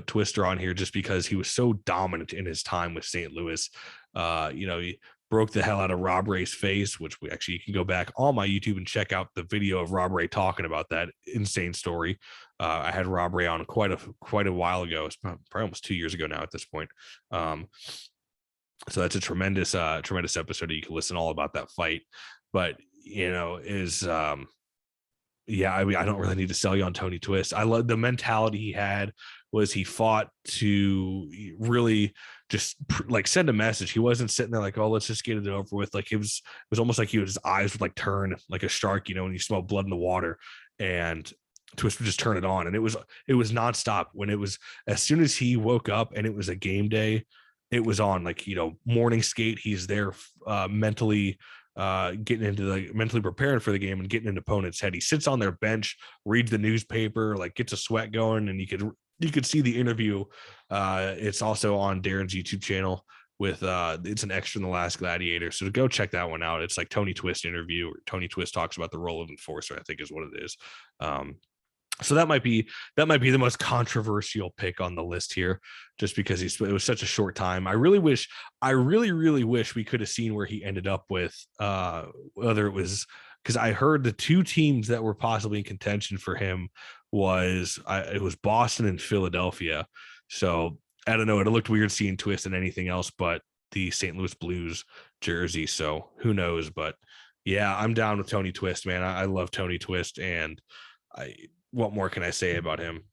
Twister on here just because he was so dominant in his time with St. Louis. He broke the hell out of Rob Ray's face, which you can go back on my YouTube and check out the video of Rob Ray talking about that insane story. I had Rob Ray on quite a while ago. It's probably almost 2 years ago now at this point. So that's a tremendous episode that you can listen all about that fight. But I mean, I don't really need to sell you on Tony Twist. I love the mentality he had. Was he fought to really just like send a message? He wasn't sitting there like, oh, let's just get it over with. Like it was almost like his eyes would like turn like a shark, when you smell blood in the water, and Twist would just turn it on. And it was nonstop. When it was, as soon as he woke up and it was a game day, it was on. Like, morning skate. He's there mentally mentally preparing for the game and getting an opponent's head. He sits on their bench, reads the newspaper, like gets a sweat going, and you could see the interview. It's also on Darren's YouTube channel with it's an extra in The Last Gladiator. So to go check that one out. It's like Tony Twist interview, or Tony Twist talks about the role of enforcer, I think is what it is. So that might be the most controversial pick on the list here, just because it was such a short time. I really wish we could have seen where he ended up with, whether it was, because I heard the 2 teams that were possibly in contention for him it was Boston and Philadelphia. So I don't know. It looked weird seeing Twist and anything else but the St. Louis Blues jersey. So who knows? But yeah, I'm down with Tony Twist, man. I love Tony Twist, and what more can I say about him?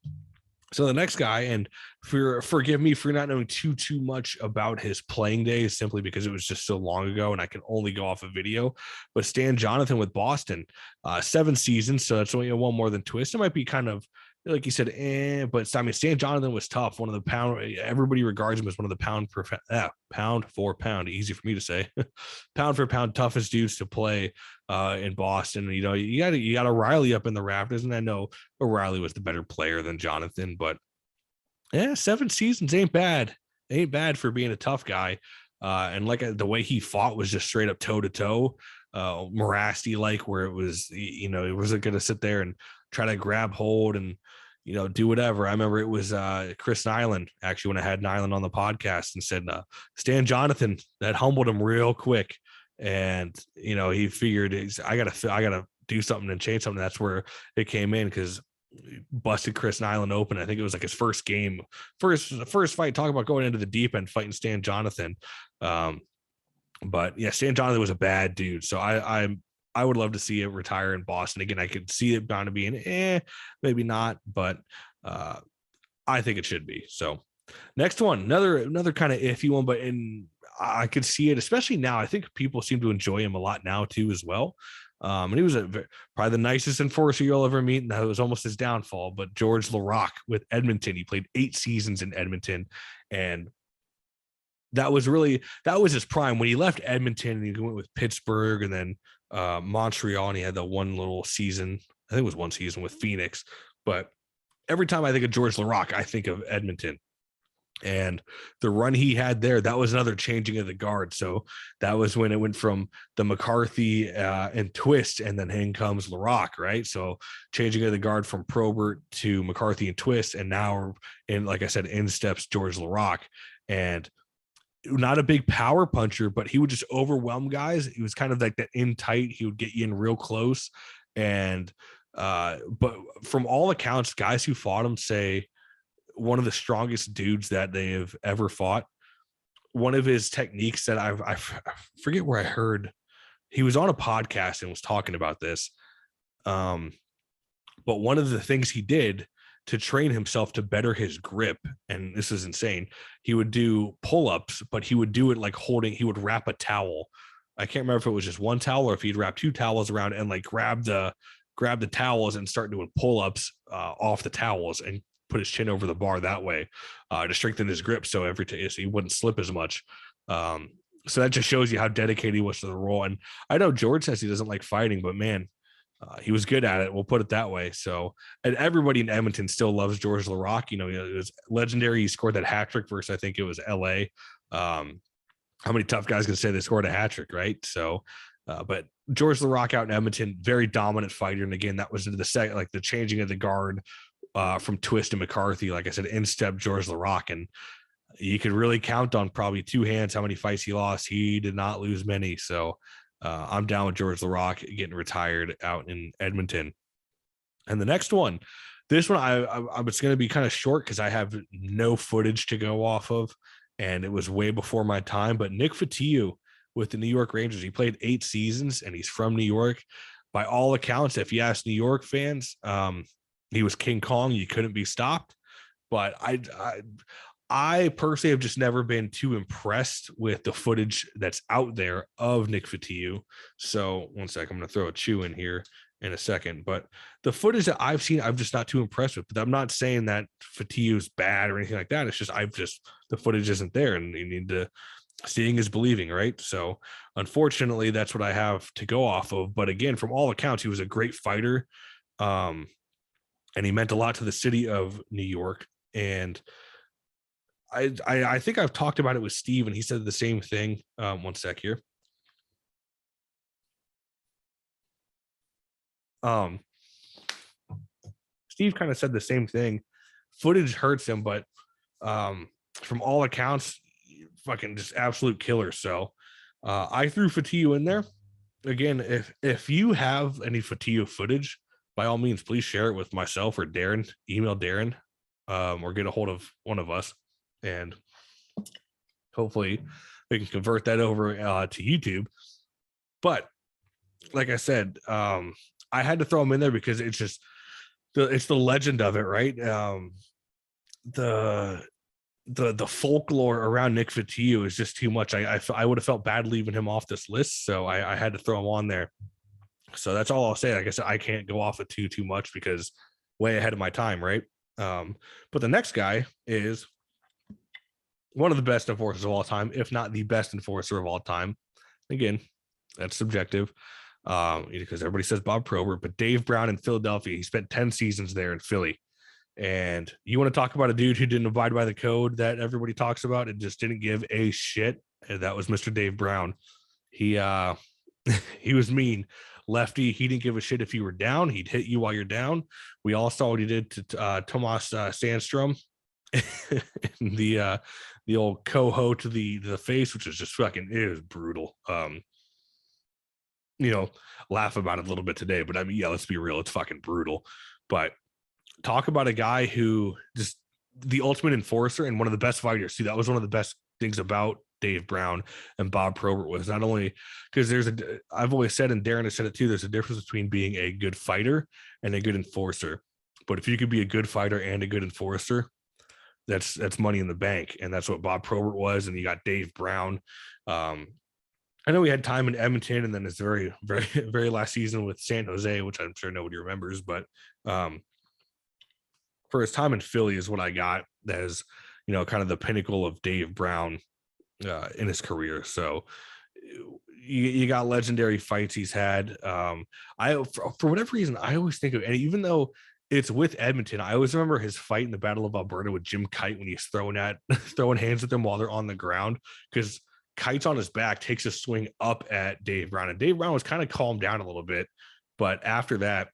So the next guy, and forgive me for not knowing too much about his playing days, simply because it was just so long ago and I can only go off a video, but Stan Jonathan with Boston, 7 seasons. So that's only one more than Twist. It might be kind of, like you said, but I mean, Stan Jonathan was tough. One of the everybody regards him as one of the pound for pound, easy for me to say, pound for pound toughest dudes to play in Boston. You got O'Reilly up in the rafters, and I know O'Reilly was the better player than Jonathan, but 7 seasons ain't bad for being a tough guy. And like the way he fought was just straight up toe to toe, Morasti like, where it was, it wasn't going to sit there and try to grab hold and do whatever. I remember it was Chris Nyland, actually, when I had Nyland on the podcast, and said Stan Jonathan, that humbled him real quick, and he figured I gotta do something and change something. That's where it came in, because busted Chris Nyland open. I think it was like his first fight. Talk about going into the deep end, fighting Stan Jonathan. But yeah, Stan Jonathan was a bad dude. So I would love to see it retire in Boston again. I could see it bound to be maybe not, but I think it should be. So next one, another kind of iffy one, but I could see it, especially now. I think people seem to enjoy him a lot now too, as well. And he was probably the nicest enforcer you'll ever meet, and that was almost his downfall. But George Laraque with Edmonton, he played 8 seasons in Edmonton, and that was his prime. When he left Edmonton and he went with Pittsburgh and then Montreal, and he had the one little season. I think it was one season with Phoenix. But every time I think of George Laraque, I think of Edmonton. And the run he had there, that was another changing of the guard. So that was when it went from the McCarthy and Twist, and then in comes Laraque, right? So changing of the guard from Probert to McCarthy and Twist, and now, in like I said, in steps George Laraque. And not a big power puncher, but he would just overwhelm guys. He was kind of like that in tight. He would get you in real close. And but from all accounts, guys who fought him say one of the strongest dudes that they have ever fought. One of his techniques that I forget where I heard, he was on a podcast and was talking about this. But one of the things he did to train himself to better his grip, and this is insane, he would do pull-ups, but he would do it like he would wrap a towel. I can't remember if it was just one towel or if he'd wrap 2 towels around and like grab the towels and start doing pull-ups off the towels and put his chin over the bar that way to strengthen his grip. So so he wouldn't slip as much. So that just shows you how dedicated he was to the role. And I know George says he doesn't like fighting, but man, he was good at it. We'll put it that way. So, and everybody in Edmonton still loves George Laraque. It was legendary. He scored that hat trick versus, I think it was LA. How many tough guys can say they scored a hat trick, right? So, but George Laraque out in Edmonton, very dominant fighter. And again, that was the second, like the changing of the guard from Twist to McCarthy. Like I said, in step George Laraque, and you could really count on probably 2 hands how many fights he lost. He did not lose many. So I'm down with George Laraque getting retired out in Edmonton. And the next one, this one, I was going to be kind of short because I have no footage to go off of, and it was way before my time. But Nick Fotiu with the New York Rangers, he played 8 seasons, and he's from New York. By all accounts, if you ask New York fans, he was King Kong. You couldn't be stopped. But I personally have just never been too impressed with the footage that's out there of Nick Fotiu. So one sec, I'm going to throw a chew in here in a second. But the footage that I've seen, I'm just not too impressed with. But I'm not saying that Fotiu's bad or anything like that. It's just the footage isn't there, and you need to. Seeing is believing, right? So unfortunately, that's what I have to go off of. But again, from all accounts, he was a great fighter. And he meant a lot to the city of New York. And I think I've talked about it with Steve, and he said the same thing. One sec here. Steve kind of said the same thing. Footage hurts him, but from all accounts, fucking just absolute killer. So I threw Fotiu in there. Again, if you have any Fotiu footage, by all means, please share it with myself or Darren. Email Darren, or get a hold of one of us, and hopefully we can convert that over to YouTube. But like I said, I had to throw him in there because it's just it's the legend of it, right? The folklore around Nick Fotiu is just too much. I would have felt bad leaving him off this list, so I had to throw him on there. So that's all I'll say. Like I said, I can't go off of too much because way ahead of my time, right? But the next guy is one of the best enforcers of all time, if not the best enforcer of all time. Again, that's subjective, because everybody says Bob Probert, but Dave Brown in Philadelphia. He spent 10 seasons there in Philly. And you want to talk about a dude who didn't abide by the code that everybody talks about and just didn't give a shit? And that was Mr. Dave Brown. He he was mean. Lefty, he didn't give a shit if you were down. He'd hit you while you're down. We all saw what he did to Tomas Sandstrom. the old coho to the face, which is just fucking, it was brutal. Laugh about it a little bit today, but I mean, yeah, let's be real, it's fucking brutal. But talk about a guy who just the ultimate enforcer and one of the best fighters. See, that was one of the best things about Dave Brown and Bob Probert, was not only because I've always said, and Darren has said it too, there's a difference between being a good fighter and a good enforcer. But if you could be a good fighter and a good enforcer, that's money in the bank, and that's what Bob Probert was. And you got Dave Brown. I know he had time in Edmonton, and then his very, very, very last season with San Jose, which I'm sure nobody remembers. But for his time in Philly is what I got as, kind of the pinnacle of Dave Brown in his career. So you got legendary fights he's had. For whatever reason, I always think of, and even though it's with Edmonton, I always remember his fight in the Battle of Alberta with Jim Kite when he's throwing hands at them while they're on the ground, because Kite's on his back, takes a swing up at Dave Brown, and Dave Brown was kind of calmed down a little bit, but after that,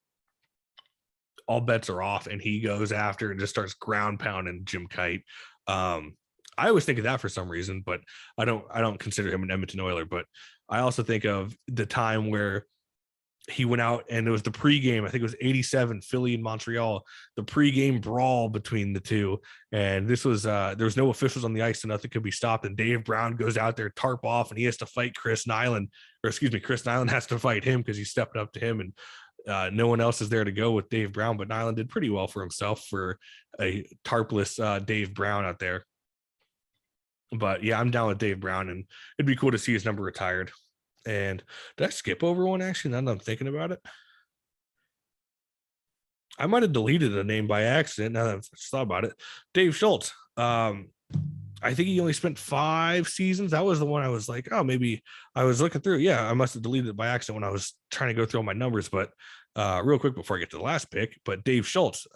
all bets are off, and he goes after and just starts ground pounding Jim Kite. I always think of that for some reason, but I don't consider him an Edmonton Oiler. But I also think of the time where he went out and it was the pregame. I think it was 87 Philly and Montreal, the pregame brawl between the two. And this was there was no officials on the ice, so nothing could be stopped. And Dave Brown goes out there, tarp off, and he has to fight Chris Nyland, Chris Nyland has to fight him because he stepped up to him, and no one else is there to go with Dave Brown. But Nyland did pretty well for himself for a tarpless Dave Brown out there. But yeah, I'm down with Dave Brown, and it'd be cool to see his number retired. And did I skip over one actually? Now that I'm thinking about it, I might have deleted the name by accident. Now that I've thought about it, Dave Schultz. I think he only spent 5 seasons. That was the one I was like, oh, maybe I was looking through. Yeah, I must have deleted it by accident when I was trying to go through all my numbers. But real quick before I get to the last pick, but Dave Schultz,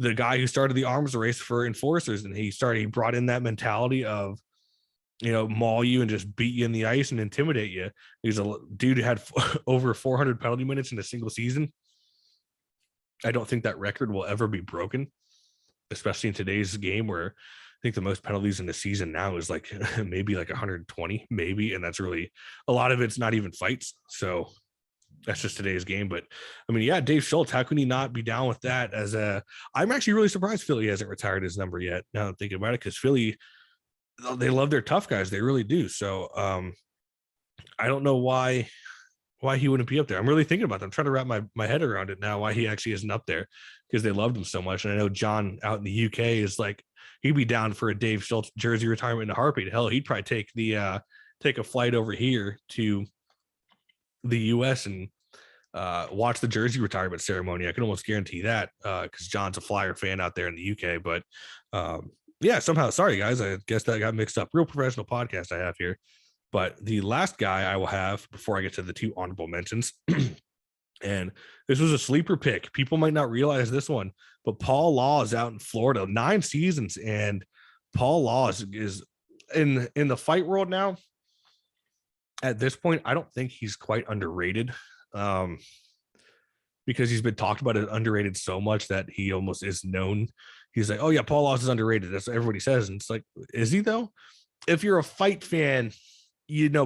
the guy who started the arms race for enforcers, and he brought in that mentality of, maul you and just beat you in the ice and intimidate you. He's a dude who had over 400 penalty minutes in a single season. I don't think that record will ever be broken, especially in today's game where I think the most penalties in the season now is like maybe like 120, maybe. And that's really a lot of it's not even fights. So that's just today's game. But I mean, yeah, Dave Schultz, how can he not be down with that? I'm actually really surprised Philly hasn't retired his number yet. Now I'm thinking about it, because Philly, they love their tough guys. They really do. So I don't know why he wouldn't be up there. I'm really thinking about that. I'm trying to wrap my head around it now, why he actually isn't up there, because they loved him so much. And I know John out in the UK is like, he'd be down for a Dave Schultz jersey retirement in a heartbeat. Hell, he'd probably take a flight over here to the US and watch the jersey retirement ceremony. I can almost guarantee that, because John's a Flyer fan out there in the UK. But yeah, somehow, sorry guys, I guess that got mixed up. Real professional podcast I have here. But the last guy I will have before I get to the 2 honorable mentions, and this was a sleeper pick. People might not realize this one, but Paul Law is out in Florida, 9 seasons, and Paul Law is in the fight world now. At this point, I don't think he's quite underrated, because he's been talked about as underrated so much that he almost is known. He's like, oh yeah, Paul Law is underrated. That's what everybody says. And it's like, is he though? If you're a fight fan,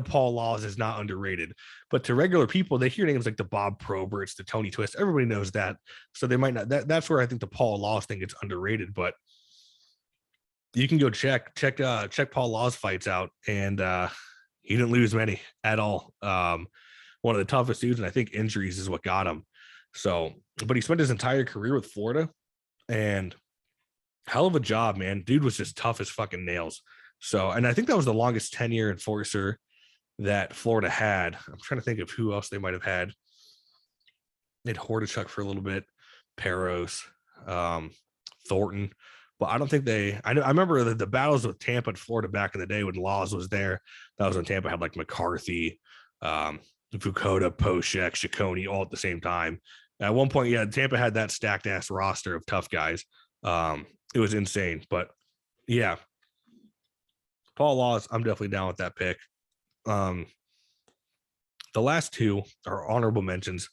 Paul Laws is not underrated. But to regular people, they hear names like the Bob Proberts, the Tony Twist. Everybody knows that. So they might not. That's where I think the Paul Laws thing gets underrated. But you can go check Paul Laws fights out, and he didn't lose many at all. One of the toughest dudes, and I think injuries is what got him. So, but he spent his entire career with Florida, and hell of a job, man. Dude was just tough as fucking nails. So, and I think that was the longest 10-year enforcer that Florida had. I'm trying to think of who else they might have had. They had Hordichuk for a little bit, Peros, Thornton, but I don't think I remember the battles with Tampa and Florida back in the day when Laws was there. That was when Tampa had like McCarthy, Fukuda, Poshek, Ciccone all at the same time. At one point, yeah, Tampa had that stacked ass roster of tough guys. It was insane, but yeah, Paul Laws, I'm definitely down with that pick. The last 2 are honorable mentions.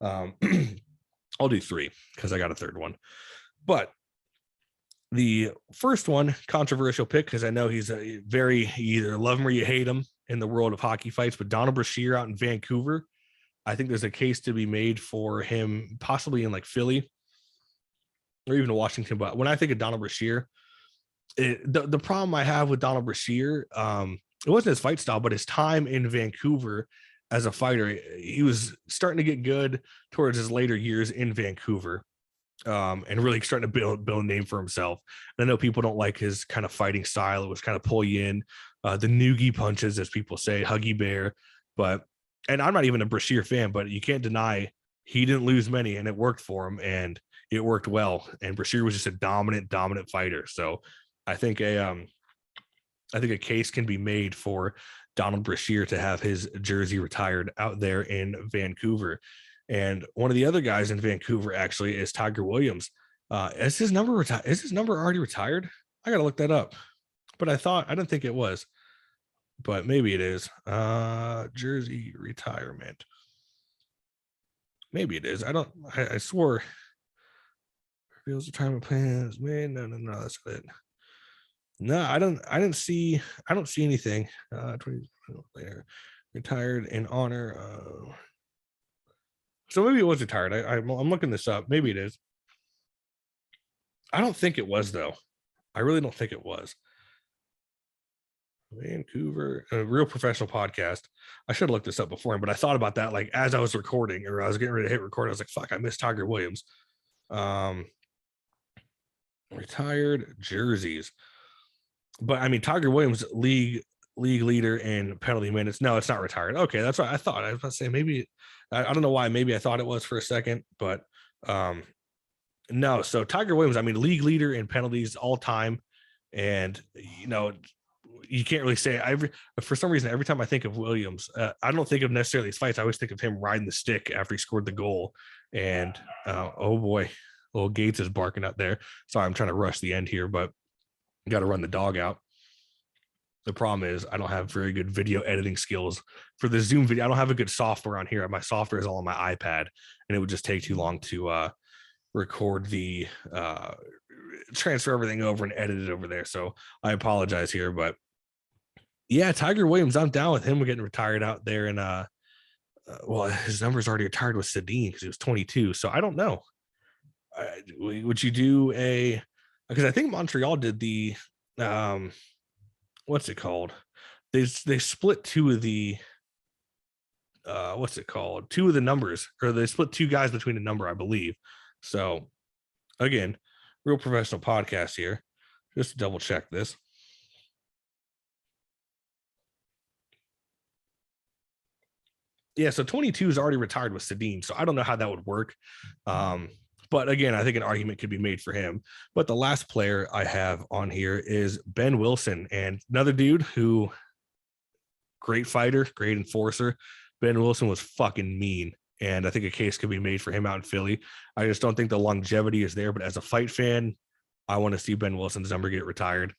I'll do 3 because I got a third one. But the first one, controversial pick, because I know he's you either love him or you hate him in the world of hockey fights, but Donald Brashear out in Vancouver. I think there's a case to be made for him possibly in like Philly or even Washington. But when I think of Donald Brashear, the problem I have with Donald Brashear, it wasn't his fight style, but his time in Vancouver as a fighter. He was starting to get good towards his later years in Vancouver. and really starting to build a name for himself. And I know people don't like his kind of fighting style. It was kind of pull you in, the noogie punches, as people say, huggy bear. And I'm not even a Brashear fan, but you can't deny he didn't lose many, and it worked for him, and it worked well. And Brashear was just a dominant fighter. So I think a case can be made for Donald Brashear to have his jersey retired out there in Vancouver. And one of the other guys in Vancouver actually is Tiger Williams. Is his number already retired? I gotta look that up. But I didn't think it was. But maybe it is. Jersey retirement. Maybe it is. I swore. Reveals retirement plans. Man, no, that's it. No, I don't see anything. 20 later, retired in honor. So maybe it was retired. I'm looking this up. Maybe it is. I don't think it was, though. I really don't think it was. Vancouver, a real professional podcast. I should have looked this up before, but I thought about that like as I was recording, or I was getting ready to hit record. I was like, fuck, I missed Tiger Williams. Retired jerseys. But I mean, Tiger Williams, league leader in penalty minutes. No, it's not retired. Okay, that's what I thought. I was about to say maybe. I don't know why. Maybe I thought it was for a second, but no. So Tiger Williams, I mean, league leader in penalties all time, and you can't really say. For some reason, every time I think of Williams, I don't think of necessarily his fights. I always think of him riding the stick after he scored the goal. And oh boy, little Gates is barking out there. Sorry, I'm trying to rush the end here, but got to run the dog out. The problem is I don't have very good video editing skills for the Zoom video. I don't have a good software on here. My software is all on my iPad, and it would just take too long to record the transfer everything over and edit it over there. So I apologize here, but yeah, Tiger Williams, I'm down with him. We're getting retired out there, and well, his number's already retired with Sedin because he was 22. So I don't know. Would you do because I think Montreal did the what's it called? They split two of the what's it called? Two of the numbers, or they split two guys between a number, I believe. So again, real professional podcast here. Just to double check this. Yeah, so 22 is already retired with Sedin, so I don't know how that would work. But again, I think an argument could be made for him. But the last player I have on here is Ben Wilson, and another dude who, great fighter, great enforcer. Ben Wilson was fucking mean, and I think a case could be made for him out in Philly. I just don't think the longevity is there, but as a fight fan, I want to see Ben Wilson's number get retired.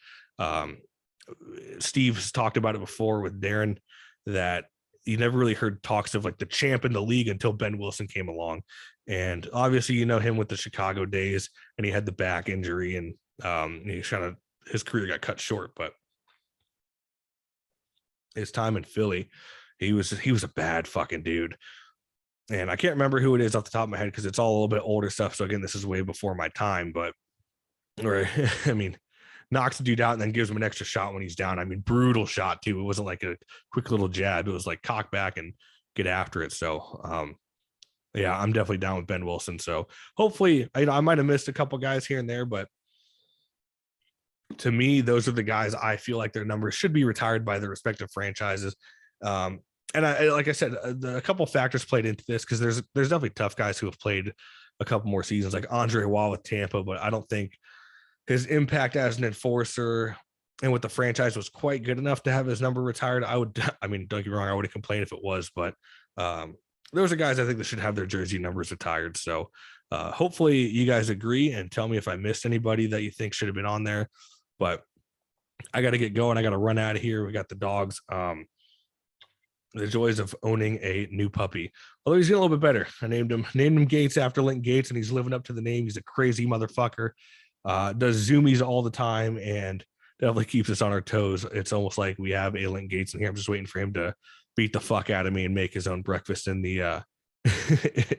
Steve's talked about it before with Darren, that you never really heard talks of like the champ in the league until Ben Wilson came along. And obviously, you know him with the Chicago days, and he had the back injury, and his career got cut short. But his time in Philly, he was a bad fucking dude. And I can't remember who it is off the top of my head because it's all a little bit older stuff. So again, this is way before my time. But I mean, knocks the dude out and then gives him an extra shot when he's down. I mean, brutal shot too. It wasn't like a quick little jab. It was like cock back and get after it. So yeah, I'm definitely down with Ben Wilson. So hopefully, I might have missed a couple guys here and there, but to me, those are the guys I feel like their numbers should be retired by their respective franchises. And like I said, a couple factors played into this because there's definitely tough guys who have played a couple more seasons, like Andre Wall with Tampa, but I don't think his impact as an enforcer and with the franchise was quite good enough to have his number retired. Don't get me wrong, I would have complained if it was, but those are guys I think that should have their jersey numbers retired. So hopefully you guys agree and tell me if I missed anybody that you think should have been on there. But I got to get going. I got to run out of here. We got the dogs. The joys of owning a new puppy. Although he's getting a little bit better. I named him Gates after Link Gates, and he's living up to the name. He's a crazy motherfucker. Does zoomies all the time and definitely keeps us on our toes. It's almost like we have a Link Gates in here. I'm just waiting for him to beat the fuck out of me and make his own breakfast in the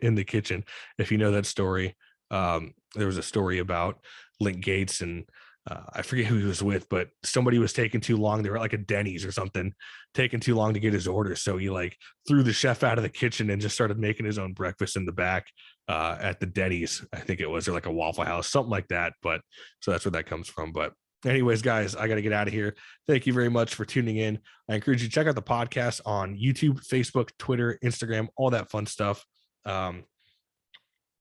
in the kitchen. If you know that story, there was a story about Link Gates and I forget who he was with, but somebody was taking too long. They were at like a Denny's or something, taking too long to get his order. So he like threw the chef out of the kitchen and just started making his own breakfast in the back at the Denny's, I think it was, or like a Waffle House, something like that. But so that's where that comes from. But anyways, guys, I got to get out of here. Thank you very much for tuning in. I encourage you to check out the podcast on YouTube, Facebook, Twitter, Instagram, all that fun stuff.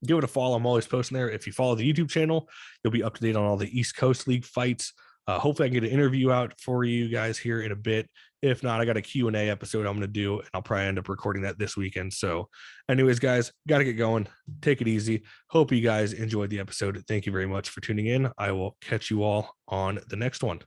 Give it a follow. I'm always posting there. If you follow the YouTube channel, you'll be up to date on all the East Coast League fights. Hopefully I can get an interview out for you guys here in a bit. If not, I got a Q&A episode I'm going to do, and I'll probably end up recording that this weekend. So anyways, guys, got to get going. Take it easy. Hope you guys enjoyed the episode. Thank you very much for tuning in. I will catch you all on the next one.